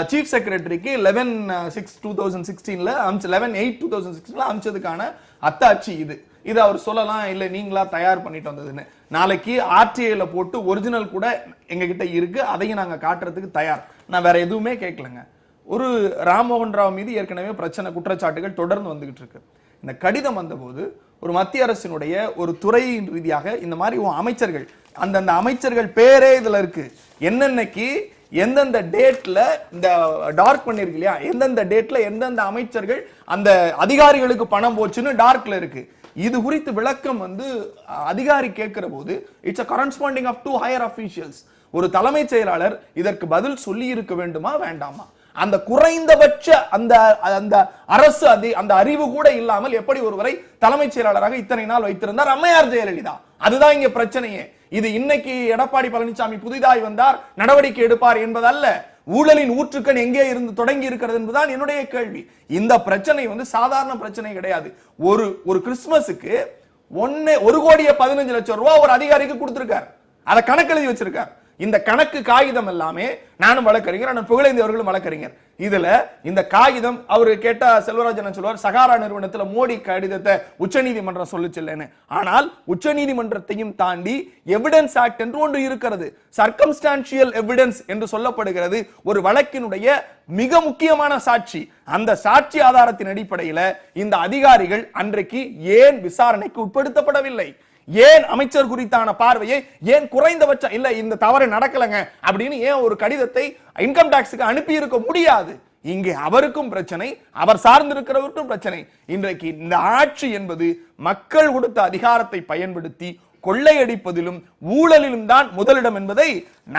சீஃப் செக்ரட்டரிக்கு 11/6/2016 11/8/2016 அமிச்சதுக்கான அத்தாட்சி இது அவர் சொல்லலாம், இல்ல நீங்களா தயார் பண்ணிட்டு வந்ததுன்னு. நாளைக்கு ஆர்டிஐல போட்டு ஒரிஜினல் கூட எங்க கிட்ட இருக்கு, அதையும் நாங்க காட்டுறதுக்கு தயார். நான் வேற எதுவுமே கேட்கலங்க. ஒரு ராம்மோகன் ராவ் மீது ஏற்கனவே குற்றச்சாட்டுகள் தொடர்ந்து வந்துகிட்டு இருக்கு. இந்த கடிதம் வந்தபோது ஒரு மத்திய அரசினுடைய ஒரு துறையின் ரீதியாக இந்த மாதிரி அமைச்சர்கள், அந்தந்த அமைச்சர்கள் பேரே இதுல இருக்கு, என்னன்னைக்கு எந்தெந்த டேட்ல இந்த டார்க் பண்ணிருக்கு இல்லையா, எந்தெந்த டேட்ல எந்தெந்த அமைச்சர்கள் அந்த அதிகாரிகளுக்கு பணம் போச்சுன்னு டார்க்ல இருக்கு. இது குறித்து விளக்கம் வந்து அதிகாரி கேட்கிற போது it's a corresponding of 2 higher officials. ஒரு தலைமைச் செயலாளர் இதற்கு பதில் சொல்லி இருக்க வேண்டுமா வேண்டாமா? அந்த குறைந்தபட்ச அந்த அந்த அரசு அந்த அறிவு கூட இல்லாமல் எப்படி ஒருவரை தலைமைச் செயலாளராக இத்தனை நாள் வைத்திருந்தார் அம்மையார் ஜெயலலிதா? அதுதான் இங்க பிரச்சனையே. இது இன்னைக்கு எடப்பாடி பழனிசாமி புதிதாய் வந்தார் நடவடிக்கை எடுப்பார் என்பதல்ல, ஊழலின் ஊற்றுக்கண் எங்கே இருந்து தொடங்கி இருக்கிறது என்பதுதான் என்னுடைய கேள்வி. இந்த பிரச்சனை வந்து சாதாரண பிரச்சனை கிடையாது. ஒரு கிறிஸ்துமஸுக்கு 1,15,00,000 ரூபாய் ஒரு அதிகாரிக்கு கொடுத்திருக்கார், அதை கணக்கு எழுதி வச்சிருக்கார். இந்த கணக்கு காகிதம் எல்லாமே நானும் வழக்கறிஞர், நான் புகழேந்தி அவர்களும் வழக்கறிஞர். இதுல இந்த காகிதம் அவரு கேட்ட செல்வராஜன் சொல்லுவார், சகாரா நிறுவனத்துல மோடி கடிதத்தை உச்சநீதிமன்றம் சொல்லுச்சுல்லன்னு. ஆனால் உச்சநீதிமன்றத்தையும் தாண்டி எவிடன்ஸ் ஆக்ட் என்று ஒன்று இருக்கிறது. சர்க்கம்ஸ்டான்ஷியல் எவிடன்ஸ் என்று சொல்லப்படுகிறது. ஒரு வழக்கினுடைய மிக முக்கியமான சாட்சி. அந்த சாட்சி ஆதாரத்தின் அடிப்படையில இந்த அதிகாரிகள் அன்றைக்கு ஏன் விசாரணைக்கு உட்படுத்தப்படவில்லை? ஏன் அமைச்சர் குறித்தான பார்வையை ஏன் குறைந்தபட்சம் இல்ல இந்த தவறு நடக்கலங்க அப்படின்னு ஏன் ஒரு கடிதத்தை இன்கம் டாக்ஸுக்கு அனுப்பி இருக்க முடியாது? இங்கே அவருக்கும் பிரச்சனை, அவர் சார்ந்திருக்கிறவருக்கும் பிரச்சனை. இன்றைக்கு இந்த ஆட்சி என்பது மக்கள் கொடுத்த அதிகாரத்தை பயன்படுத்தி கொள்ளையடிப்பதிலும் ஊழலிலும் தான் முதலிடம் என்பதை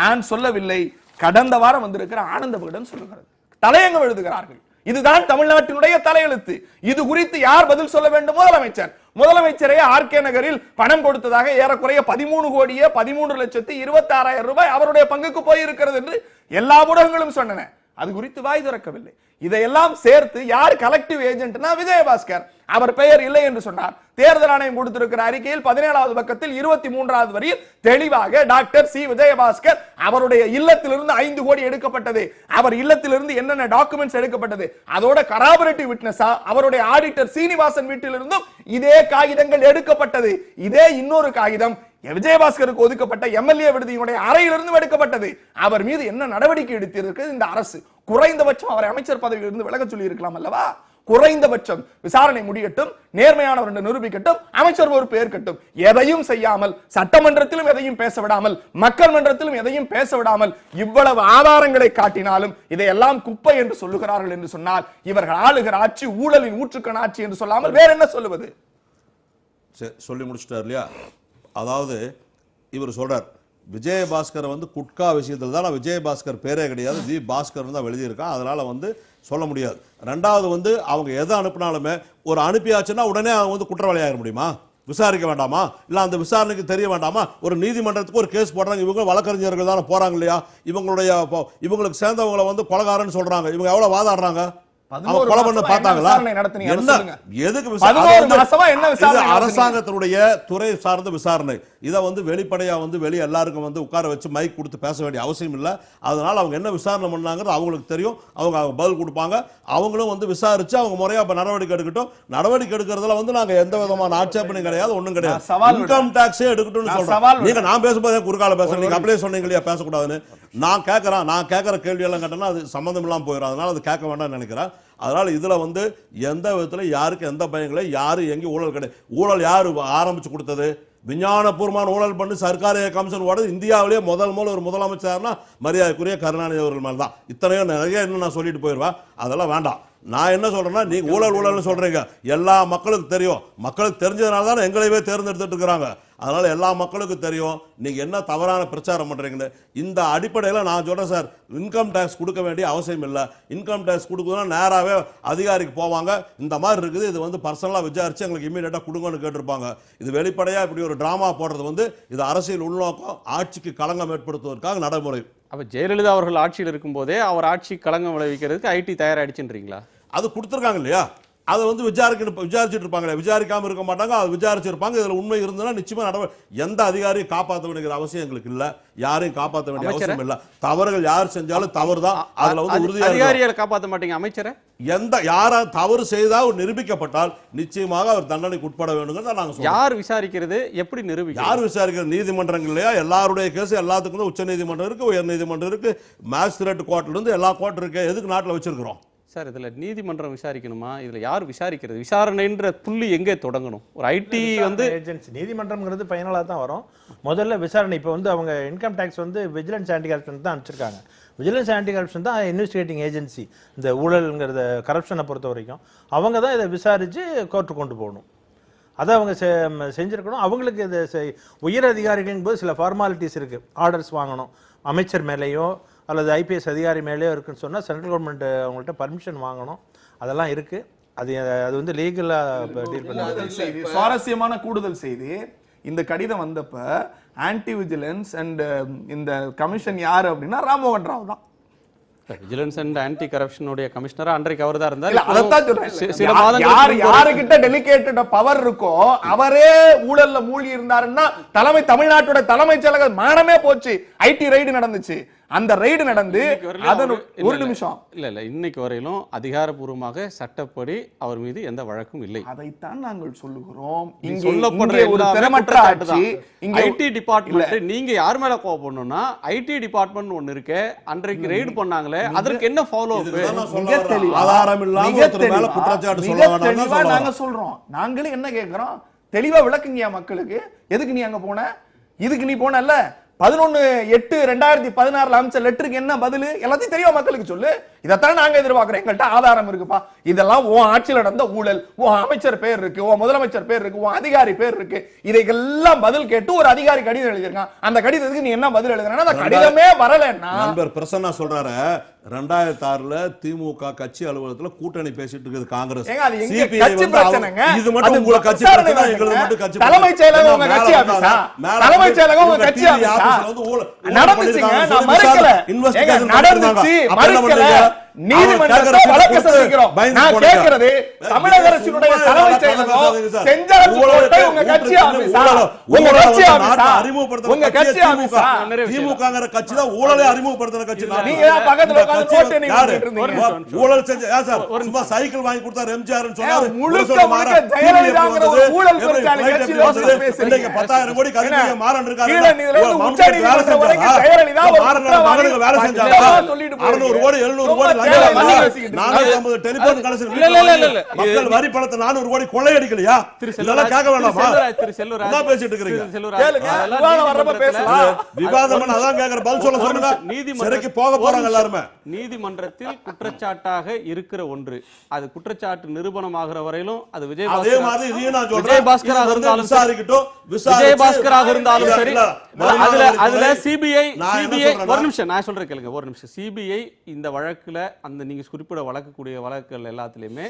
நான் சொல்லவில்லை. கடந்த வாரம் வந்திருக்கிற ஆனந்த விகடன் சொல்லுகிறது, தலையங்கம் எழுதுகிறார்கள். இதுதான் தமிழ்நாட்டினுடைய தலையெழுத்து. இது குறித்து யார் பதில் சொல்ல வேண்டும்? முதலமைச்சர். முதலமைச்சரே ஆர்கே நகரில் பணம் கொடுத்ததாக ஏறக்குறைய 13,13,26,000 ரூபாய் அவருடைய பங்குக்கு போயிருக்கிறது என்று எல்லா ஊடகங்களும் சொன்னன. அது குறித்து வாய் திறக்கவில்லை. இதையெல்லாம் சேர்த்து யார் கலெக்டிவ் ஏஜென்ட்னா விஜயபாஸ்கர். அவர் பெயர் இல்லை என்று சொன்னார். தேர்தல் ஆணையம் கொடுத்திருக்கிற அறிக்கையில் 17வது பக்கத்தில் 23வது வரியில் தெளிவாக டாக்டர் சி விஜயபாஸ்கர் அவருடைய இல்லத்திலிருந்து 5 கோடி எடுக்கப்பட்டது, அவர் இல்லத்திலிருந்து என்னென்ன டாக்குமெண்ட்ஸ் எடுக்கப்பட்டது, அதோட கராபரேட்டிவ் விட்னஸா அவருடைய ஆடிட்டர் சீனிவாசன் வீட்டிலிருந்தும் இதே காகிதங்கள் எடுக்கப்பட்டது. இதே இன்னொரு காகிதம் விஜயபாஸ்கருக்கு ஒதுக்கப்பட்ட எம்எல்ஏ விடுதியினுடைய அறையிலிருந்து எடுக்கப்பட்டது. அவர் மீது என்ன நடவடிக்கை எடுத்திருக்கிறது இந்த அரசு? குறைந்தபட்சம் அவரை அமைச்சர் பதவியிலிருந்து விலக சொல்லி இருக்கலாம் அல்லவா? குறைந்தபட்சம் விசாரணை முடியட்டும், நேர்மையானவர் என்று நிரூபிக்கட்டும், அமைச்சர் பொறுப்பு ஏற்கட்டும். எதையும் செய்யாமல், சட்டமன்றத்திலும் எதையும் பேச விடாமல், மக்கள் மன்றத்திலும் எதையும் பேச விடாமல் இவ்வளவு ஆதாரங்களை காட்டினாலும் இதையெல்லாம் குப்பை என்று சொல்லுகிறார்கள் என்று சொன்னால் இவர்கள் ஆளுகிற ஆட்சி ஊழலின் ஊற்றுக்கண் ஆட்சி என்று சொல்லாமல் வேற என்ன சொல்லுவது? சொல்லி முடிச்சிட்டார் இல்லையா? அதாவது இவர் சொல்றார் விஜயபாஸ்கர் வந்து குட்கா விஷயத்தில் தான் விஜயபாஸ்கர் பேரே கிடையாது, ஜி பாஸ்கர் தான் எழுதியிருக்கான், அதனால வந்து சொல்ல முடியாது. ரெண்டாவது வந்து அவங்க எதை அனுப்பினாலுமே ஒரு அனுப்பியாச்சுன்னா உடனே அவங்க வந்து குற்றவாளியாக முடியுமா? விசாரிக்க வேண்டாமா? இல்ல அந்த விசாரணைக்கு தெரிய வேண்டாமா? ஒரு நீதிமன்றத்துக்கு ஒரு கேஸ் போடுறாங்க, இவங்க வழக்கறிஞர்கள் தானே போறாங்க இல்லையா? இவங்களுக்கு சேர்ந்தவங்களை வந்து கொலைகாரன்னு சொல்றாங்க, இவங்க எவ்வளவு வாதாடுறாங்க? அரசாங்கத்தினுடைய துறை சார்ந்த விசாரணை இதை வந்து வெளிப்படையா வந்து வெளியே எல்லாருக்கும் வந்து உட்கார வச்சு மைக் கொடுத்து பேச வேண்டிய அவசியம் இல்லை. அதனால அவங்க என்ன விசாரணை பண்ணாங்கிறது அவங்களுக்கு தெரியும், அவங்க பதில் கொடுப்பாங்க. அவங்களும் வந்து விசாரிச்சு அவங்க முறையா நடவடிக்கை எடுக்கட்டும். நடவடிக்கை எடுக்கிறதுல வந்து நாங்க எந்த விதமான ஆட்சேபனையும் கிடையாது, ஒண்ணும் கிடையாது. இன்கம் டாக்ஸே எடுக்கட்டும்னு சொல்றோம். நீங்க நான் பேசும்போதே குறுக்கால பேசுறேன், நீங்க அப்படியே சொன்னீங்க இல்லையா பேசக்கூடாதுன்னு. நான் கேட்கிற கேள்வி எல்லாம் கேட்டேன்னா அது சம்பந்தம் இல்லாம போயிடும், அதனால அது கேட்க வேண்டாம்னு நினைக்கிறேன். அதனால இதுல வந்து எந்த விதத்துல யாருக்கு எந்த பயங்களே யாரு எங்கே ஊழல் கிடையாது. ஊழல் யாரு ஆரம்பிச்சு கொடுத்தது? விஞ்ஞானபூர்வமான ஊழல் பண்ணி சர்க்கார் கமிஷன் ஓடுறது இந்தியாவிலேயே முதல் ஒரு முதலமைச்சர்னா மரியாதைக்குரிய கருணாநிதி அவர்கள் மேல தான். இத்தனையோ நிறைய இன்னும் நான் சொல்லிட்டு போயிடுவேன், அதெல்லாம் வேண்டாம். நான் என்ன சொல்றேன்னா, நீங்க ஊழல்னு சொல்றீங்க, எல்லா மக்களுக்கும் தெரியும். மக்களுக்கு தெரிஞ்சதுனால தான் எங்களையவே தேர்ந்தெடுத்துட்டு இருக்கிறாங்க. அதனால எல்லா மக்களுக்கும் தெரியும் நீங்க என்ன தவறான பிரச்சாரம் பண்றீங்கன்னு. இந்த அடிப்படையில் நான் சொல்றேன் சார், இன்கம் டேக்ஸ் கொடுக்க வேண்டிய அவசியம் இல்லை. இன்கம் டேக்ஸ் கொடுக்கணும்னா நேராகவே அதிகாரிக்கு போவாங்க. இந்த மாதிரி இருக்குது, இது வந்து பர்சனலாக விசாரிச்சு எங்களுக்கு இமீடியட்டாக கொடுங்கன்னு கேட்டிருப்பாங்க. இது வெளிப்படையாக இப்படி ஒரு டிராமா போடுறது வந்து இது அரசியல் உள்நோக்கம், ஆட்சிக்கு களங்கம் ஏற்படுத்துவதற்காக நடைமுறை. அப்ப ஜெயலலிதா அவர்கள் ஆட்சியில் இருக்கும்போதே அவர் ஆட்சி களங்கம் விளைவிக்கிறதுக்கு ஐடி தயாராகிடுச்சுன்றீங்களா? அது கொடுத்துருக்காங்க இல்லையா, அதை வந்து விசாரிச்சுட்டு இருப்பாங்களே, விசாரிக்காம இருக்க மாட்டாங்க, அது விசாரிச்சிருப்பாங்க. இதுல உண்மை இருந்ததுன்னா நிச்சயமா எந்த அதிகாரியும் காப்பாற்ற வேண்டிய அவசியம் எங்களுக்கு இல்ல, யாரையும் காப்பாற்ற வேண்டிய அவசியம் இல்ல. தவறுகள் யார் செஞ்சாலும் தவறுதான், அதுல வந்து உறுதியா அதிகாரிகளை காப்பாற்ற மாட்டீங்க அமைச்சரை. எந்த யாரா தவறு செய்தால் நிரூபிக்கப்பட்டால் நிச்சயமாக அவர் தண்டனைக்கு உட்பட வேண்டுங்கிறத நாங்க சொல்றோம். யார் விசாரிக்கிறது, எப்படி நிரூபிக்கிறது? யார் விசாரிக்கிறது? நீதிமன்றங்கள் இல்லையா, எல்லாருடைய கேஸ் எல்லாத்துக்கும் உச்ச நீதிமன்றம் இருக்கு, உயர் நீதிமன்றம் இருக்கு, மேஜிஸ்ட்ரேட் கோர்ட்ல இருந்து எல்லா கோர்ட் இருக்கு. எதுக்கு நாட்டில் வச்சிருக்கிறோம் சார்? இதுல நீதிமன்றம் விசாரிக்கணுமா? இதுல யார் விசாரிக்கிறது? விசாரணைன்ற புள்ளி எங்கே தொடங்கணும்? ஒரு ஐடி வந்து ஏஜென்சி, நீதிமன்றம்ங்கிறது ஃபைனலாக தான் வரும். முதல்ல விசாரணை. இப்போ வந்து அவங்க இன்கம் டேக்ஸ் வந்து விஜிலன்ஸ் ஆன்டி கரப்ஷன் தான் அனுப்பிச்சிருக்காங்க. விஜிலன்ஸ் ஆன்டி கரப்ஷன் தான் இன்வெஸ்டிகேட்டிங் ஏஜென்சி. இந்த ஊழல்ங்கிறத கரப்ஷனை பொறுத்த வரைக்கும் அவங்க தான் இதை விசாரித்து கோர்ட்டு கொண்டு போகணும். அதை அவங்க செஞ்சுருக்கணும். அவங்களுக்கு இது உயர் அதிகாரிகளின் போது சில ஃபார்மாலிட்டிஸ் இருக்குது. ஆர்டர்ஸ் வாங்கணும், அமைச்சர் மேலேயோ அல்லது ஐபிஎஸ் அதிகாரி மேலேயோ இருக்குன்னு சொன்னால் சென்ட்ரல் கவர்மெண்ட் அவங்கள்ட்ட பர்மிஷன் வாங்கணும். அதெல்லாம் இருக்குது. அது வந்து லீகலாக டீல் பண்ண. சுவாரஸ்யமான கூடுதல் செய்தி, இந்த கடிதம் வந்தப்ப ஆன்டி விஜிலன்ஸ் அண்ட் இந்த கமிஷன் யாரு அப்படின்னா ராம்மோகன் ராவ் தான். விஜிலன்ஸ் அண்ட் ஆன்டி கரப்ஷனுடைய கமிஷனரா அன்றைக்கு அவர் தான் இருந்தார். யாருக்கிட்ட டெலிகேட்டட் பவர் இருக்கோ அவரே ஊழல்ல மூழ்கி இருந்தாருன்னா தமிழ்நாட்டோட தலைமைச் செயலகம் மானமே போச்சு. ஐடி ரைடு நடந்துச்சு. அந்த ரைடு நடந்து ஒரு நிமிஷம் இல்ல இன்னைக்கு வரையிலும் அதிகாரப்பூர்வமாக சட்டப்படி அவர் மீது எந்த வழக்கும் இல்லை. அதைத்தான் நாங்கள் சொல்லுகிறோம். இங்க சொல்லப்படுற ஒரு திறமற்ற ஆட்சி ஐடி டிபார்ட்மெண்ட். நீங்க யார் மேல கோவப்படணும்னா ஐடி டிபார்ட்மெண்ட் ஒன்னு இருக்கு. அன்றைக்கு ரைடு பண்ணாங்களே, அதற்கு என்ன ஃபாலோ அப்? ஆதாரம் இல்லாம ஒருத்தர் மேல குற்றச்சாட்டு சொல்ல நாங்க சொல்றோம். நாங்களே என்ன கேக்குறோம், தெளிவா விளக்குங்கயா மக்களுக்கு. எதுக்கு நீ அங்க போன? இதுக்கு நீ போனல்ல 11/8/2016 அமைச்ச லெட்டருக்கு என்ன பதில்? எல்லாத்தையும் தெளிவா மக்களுக்கு சொல்லு. இதைத்தான் நாங்க எதிர்பார்க்கிறோம். எங்கள்கிட்ட ஆதாரம் இருக்குப்பா, இதெல்லாம் உன் ஆட்சியில் நடந்த ஊழல், உன் அமைச்சர் பேர் இருக்கு, உன் முதலமைச்சர் பேர் இருக்கு, உன் அதிகாரி பேர் இருக்கு, இதைக்கெல்லாம் பதில் கேட்டு ஒரு அதிகாரி கடிதம் எழுதிருக்கான். அந்த கடிதத்துக்கு நீ என்ன பதில் எழுதுறா? அந்த கடிதமே வரலன்னா நண்பர் பிரசன்னா சொல்றாரு, 2006 திமுக கட்சி அலுவலகத்தில் கூட்டணி பேசிட்டு இருக்குது காங்கிரஸ். இது மட்டும் உங்க கட்சி பிரச்சனை, எங்களுக்கு மட்டும் கட்சி தலைமைச் செயலகம் உங்க கட்சி ஆபீஸா? தலைமைச் செயலகம் உங்க கட்சி ஆபீஸா? நடந்துச்சுங்க, நான் மறுக்கல. நடந்துச்சு, மறுக்கல. நீதிமன்றத்துல வழக்கு சந்திக்கிறோம். நான் கேக்குறது, தமிழக அரசினுடைய தலைமைச் செயலகம் செஞ்சாலும் உங்க கட்சி ஆபீஸா? உங்க கட்சி ஆபீஸா? உங்க கட்சி ஆபீஸா? திமுகங்கற கட்சி தான் ஊழலை அறிமுகப்படுத்துற கட்சி. நீங்க பக்கத்துல உட்கார்ந்து போட்டு நீங்க ஊழல் செஞ்ச சார் சும்மா சைக்கிள் வாங்கி கொடுத்தார் எம்ஜிஆர் சொன்னாரு. முழுக்க முழுக்க ஜெயலலிதாங்கற ஒரு ஊழல் பிரச்சார கட்சியில பேசுறீங்க. 10,000 கோடி கல்விக்கு மாறன் இருக்காரு. கீழ நீதிமன்ற உச்சநீதிமன்ற வரைக்கும் ஜெயலலிதா ஒரு மகனுக்கு வேலை செஞ்சாங்க. 600 கோடி 700 கோடி மக்கள் வரி பணத்தை 400 கோடி கொள்ளையடிக்கலையா? இதெல்லாம் கேட்க வேண்டாமா? என்ன பேசிட்டு இருக்கீங்க? விவாதம் அதான் கேக்குற, பதில் சொல்ல சொல்லுங்க. சிறைக்கு போக போறாங்க எல்லாரும். நீதிமன்றத்தில் குற்றச்சாட்டாக இருக்கிற ஒன்று, அது குற்றச்சாட்டு நிரூபணமாகிற வரையிலும் அது விஜயபாஸ்கராக இருந்தாலும் சரி, அதுல சிபிஐ ஒரு நிமிஷம் நான் சொல்றேன் கேளுங்க, ஒரு நிமிஷம். சிபிஐ இந்த வழக்குல அந்த நீங்க குறிப்பிட வழக்கக்கூடிய வழக்குகள் எல்லாத்திலையுமே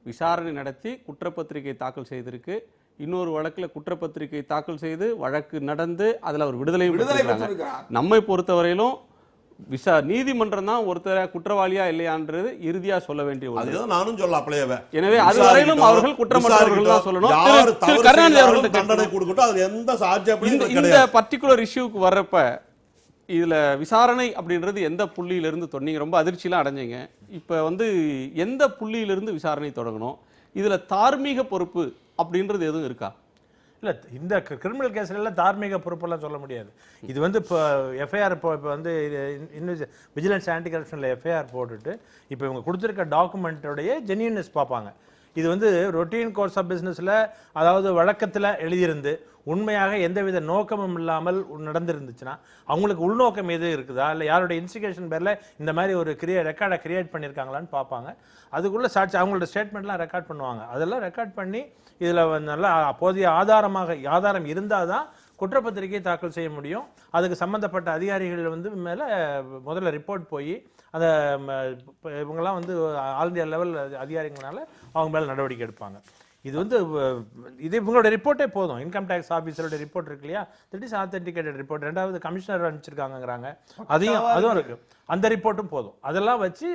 விசாரணை நடத்தி குற்றப்பத்திரிகை தாக்கல் செய்திருக்கு. இன்னொரு வழக்குல குற்றப்பத்திரிகை தாக்கல் செய்து வழக்கு நடந்து அதுல அவர் விடுதலை. நம்மை பொறுத்தவரையிலும் நீதிமன்றம் தான் ஒருத்தர குற்றவாளியா இல்லையான்றது இறுதியா சொல்ல வேண்டிய ஒன்று. நானும் சொல்ல அப்படியே. எனவே அதுவரையிலும் அவர்கள் குற்றமற்றவர்கள் தான் சொல்லணும். கருணாநிதி அவர்கள் தண்டனை கொடுக்கட்டும், அது எந்த சாத்தியம். இந்த பர்டிகுலர் இஷ்யூக்கு வர்றப்ப இதுல விசாரணை அப்படின்றது எந்த புள்ளியிலிருந்து தொடங்க ரொம்ப அதிர்ச்சியெல்லாம் அடைஞ்சீங்க. இப்ப வந்து எந்த புள்ளியிலிருந்து விசாரணை தொடங்கணும்? இதுல தார்மீக பொறுப்பு அப்படின்றது எதுவும் இருக்கா? இல்லை, இந்த கிரிமினல் கேஸ்லாம் தார்மீக பொறுப்பெல்லாம் சொல்ல முடியாது. இது வந்து இப்போ எஃப்ஐஆர் இப்போ வந்து விஜிலன்ஸ் ஆன்டி கரப்ஷனில் எஃப்ஐஆர் போட்டுட்டு இப்போ இவங்க கொடுத்துருக்க டாக்குமெண்ட்டோடைய ஜென்யூனஸ் பார்ப்பாங்க. இது வந்து ரொட்டீன் கோர்ஸ் ஆஃப் பிஸ்னஸில், அதாவது வழக்கத்தில் எழுதியிருந்து உண்மையாக எந்தவித நோக்கமும் இல்லாமல் நடந்திருந்துச்சுன்னா அவங்களுக்கு உள்நோக்கம் எது இருக்குதா, இல்லை யாரோட இன்ஸ்டிகேஷன் பேரில் இந்த மாதிரி ஒரு ரெக்கார்டை கிரியேட் பண்ணியிருக்காங்களான்னு பார்ப்பாங்க. அதுக்குள்ளே சாட்சி அவங்களோட ஸ்டேட்மெண்ட்லாம் ரெக்கார்ட் பண்ணுவாங்க. அதெல்லாம் ரெக்கார்ட் பண்ணி இதில் நல்லா போதிய ஆதாரம் இருந்தால் தான் குற்றப்பத்திரிகை தாக்கல் செய்ய முடியும். அதுக்கு சம்மந்தப்பட்ட அதிகாரிகள் வந்து மேலே முதல்ல ரிப்போர்ட் போய் அந்த இவங்கெல்லாம் வந்து ஆல் இந்தியா லெவல் அதிகாரிகளால அவங்க மேலே நடவடிக்கை எடுப்பாங்க. இது வந்து இது இவங்களோட ரிப்போர்ட்டே போதும். இன்கம் டேக்ஸ் ஆஃபீஸரோட ரிப்போர்ட் இருக்கு இல்லையா, தட் இஸ் ஆத்தென்டிகேட்டட் ரிப்போர்ட். ரெண்டாவது கமிஷனர் அனுப்பிச்சிருக்காங்கிறாங்க, அதுவும் இருக்கு, அந்த ரிப்போர்ட்டும் போதும். அதெல்லாம் வச்சு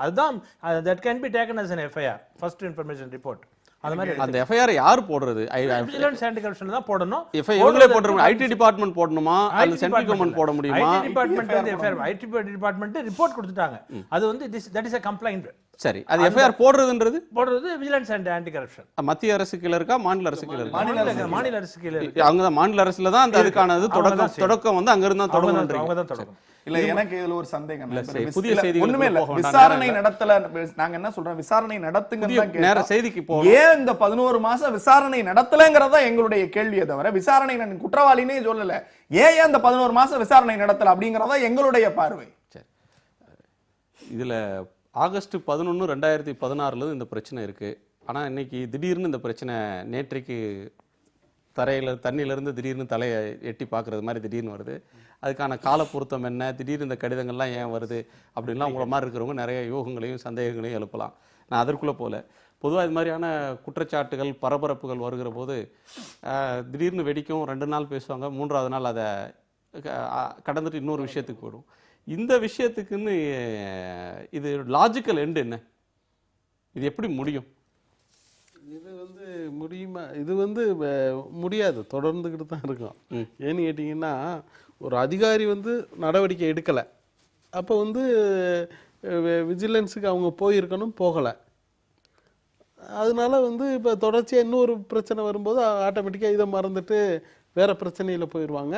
அதுதான் that can be taken as an FIR, first information report. அந்த மாதிரி அந்த எஃப்ஐஆர் யார் போடுறது? விஜிலன்ஸ் ஆன்டி கரப்ஷன் தான் போடணும். இவங்களே போட்டுருமா? ஐடி டிபார்ட்மெண்ட் போடணுமா அல்லது சென்ட்ரல் கவர்மெண்ட் போட முடியுமா? ஐடி டிபார்ட்மெண்ட் வந்து எஃப்ஐஆர் ஐடி டிபார்ட்மெண்ட் ரிப்போர்ட் கொடுத்துட்டாங்க. அது வந்து தட் இஸ் a complaint. சரி, அது எஃப்ஐஆர் போடுறது விஜிலன்ஸ் அண்ட் ஆன்டி கரப்ஷன். மத்திய அரசு கீழ இருக்கா, மாநில அரசு கீழ இருக்கா? மாநில அரசு கீழ அவங்க தான் மாநில அரசுல தான் அந்த அதுக்கானது தொடக்கம் வந்து அங்க இருந்து தான் தொடங்கணும். இல்ல எனக்கு இதுல ஒரு சந்தேகம். புதிய செய்திகள் ஒண்ணுமே இல்ல, விசாரணை நடத்தல. நாங்க என்ன சொல்றோம், விசாரணை நடத்துங்க. நேர செய்திக்கு போறோம். ஏன் இந்த 11 மாசம் விசாரணை நடத்தலங்கறதா எங்களுடைய கேள்வியே தவிர விசாரணை நான் குற்றவாளினே சொல்லல. ஏன் இந்த 11 மாசம் விசாரணை நடத்தல அப்படிங்கறதா எங்களுடைய பார்வை. இதுல ஆகஸ்ட் 11, 2016 இந்த பிரச்சனை இருக்கு. ஆனா இன்னைக்கு திடீர்னு இந்த பிரச்சனை நேற்றைக்கு தண்ணியிலிருந்து திடீர்னு தலையை எட்டி பார்க்குறது மாதிரி திடீர்னு வருது. அதுக்கான கால பொருத்தம் என்ன, திடீர்னு இந்த கடிதங்கள்லாம் ஏன் வருது அப்படின்லாம் உங்களை மாதிரி இருக்கிறவங்க நிறைய யூகங்களையும் சந்தேகங்களையும் எழுப்பலாம். நான் அதற்குள்ளே போல பொதுவாக இது மாதிரியான குற்றச்சாட்டுகள் பரபரப்புகள் வருகிற போது திடீர்னு வெடிக்கும், 2 நாள் பேசுவாங்க, 3ஆவது நாள் அதை கடந்துட்டு இன்னொரு விஷயத்துக்கு போயிடும். இந்த விஷயத்துக்குன்னு இது லாஜிக்கல் எண்டு என்ன? இது எப்படி முடியும்? இது வந்து முடியுமா? இது வந்து முடியாது, தொடர்ந்துக்கிட்டு தான் இருக்கும். ஏன்னு கேட்டிங்கன்னா, ஒரு அதிகாரி வந்து நடவடிக்கை எடுக்கலை, அப்போ வந்து விஜிலன்ஸுக்கு அவங்க போயிருக்கணும், போகலை. அதனால வந்து இப்போ தொடர்ச்சியாக இன்னொரு பிரச்சனை வரும்போது ஆட்டோமேட்டிக்காக இதை மறந்துட்டு வேறு பிரச்சனையில் போயிடுவாங்க.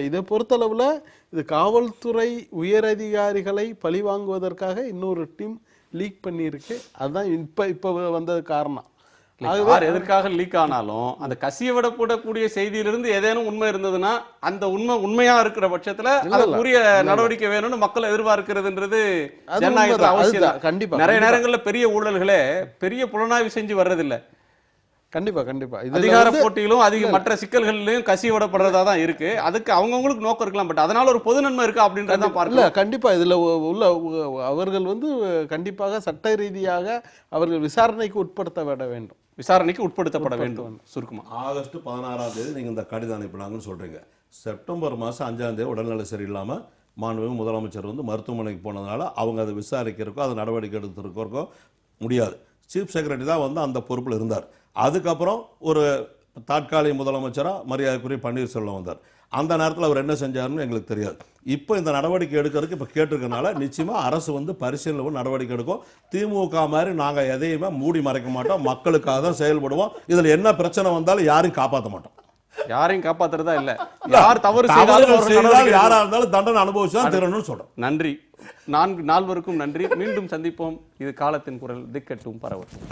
இதை பொறுத்தளவில் இது காவல்துறை உயரதிகாரிகளை பழிவாங்குவதற்காக இன்னொரு டீம் லீக் பண்ணியிருக்கு. அதுதான் இப்போ வந்தது காரணம். யார் எதற்காக லீக் ஆனாலும் அந்த கசிய விட போடக்கூடிய செய்தியிலிருந்து ஏதேனும் உண்மை இருந்ததுன்னா அந்த உண்மையா இருக்கிற பட்சத்துல அதுக்குரிய நடவடிக்கை வேணும்னு மக்கள் எதிர்பார்க்கிறதுன்றது ஜனநாயகத்துல அவசியம். கண்டிப்பா நிறைய நேரங்கள்ல பெரிய ஊழல்களே பெரிய புலனாய்வு செஞ்சு வர்றதில்லை. கண்டிப்பா அதிகார போட்டியிலும் அதிக மற்ற சிக்கல்களிலும் கசிய விடப்படுறதா தான் இருக்கு. அதுக்கு அவங்கவுங்களுக்கு நோக்கம் இருக்கலாம், பட் அதனால ஒரு பொது நன்மை இருக்கா அப்படின்றத பார்க்கல. கண்டிப்பா இதுல உள்ள அவர்கள் வந்து கண்டிப்பாக சட்ட ரீதியாக அவர்கள் விசாரணைக்கு உட்படுத்தப்பட வேண்டும். விசாரணைக்கு உட்படுத்தப்பட வேண்டும். சுருக்கமா ஆகஸ்ட் 16ஆம் தேதி நீங்க இந்த கடிதம் அனுப்பினாங்கன்னு சொல்றீங்க. செப்டம்பர் மாதம் 5ஆம் தேதி உடல்நிலை சரியில்லாம மாண்புமிகு முதலமைச்சர் வந்து மருத்துவமனைக்கு போனதுனால அவங்க அதை விசாரிக்கிறக்கோ அது நடவடிக்கை எடுத்துருக்கோ முடியாது. சீஃப் செக்ரட்டரி தான் வந்து அந்த பொறுப்பில் இருந்தார். அதுக்கப்புறம் ஒரு தற்காலிக முதலமைச்சராக மரியாதைக்குரிய பன்னீர்செல்வம் வந்தார். அந்த நேரத்தில் அவர் என்ன செஞ்சாருன்னு எங்களுக்கு தெரியாது. இப்போ இந்த நடவடிக்கை எடுக்கிறதுக்கு இப்போ கேட்டிருக்கனால நிச்சயமாக அரசு வந்து பரிசீலனை நடவடிக்கை எடுக்கும். திமுக மாதிரி நாங்கள் எதையுமே மூடி மறைக்க மாட்டோம், மக்களுக்காக தான் செயல்படுவோம். இதில் என்ன பிரச்சனை வந்தாலும் யாரையும் காப்பாற்ற மாட்டோம். யாரையும் காப்பாத்துறதா இல்ல, யார் தவறு செய்தாலும் யாரா இருந்தாலும் தண்டனை அனுபவிச்சுதான் தீரணும்னு சொல்றோம். நன்றி. நால்வருக்கும் நன்றி. மீண்டும் சந்திப்போம். இது காலத்தின் குரல், திக்கட்டும் பரவட்டும்.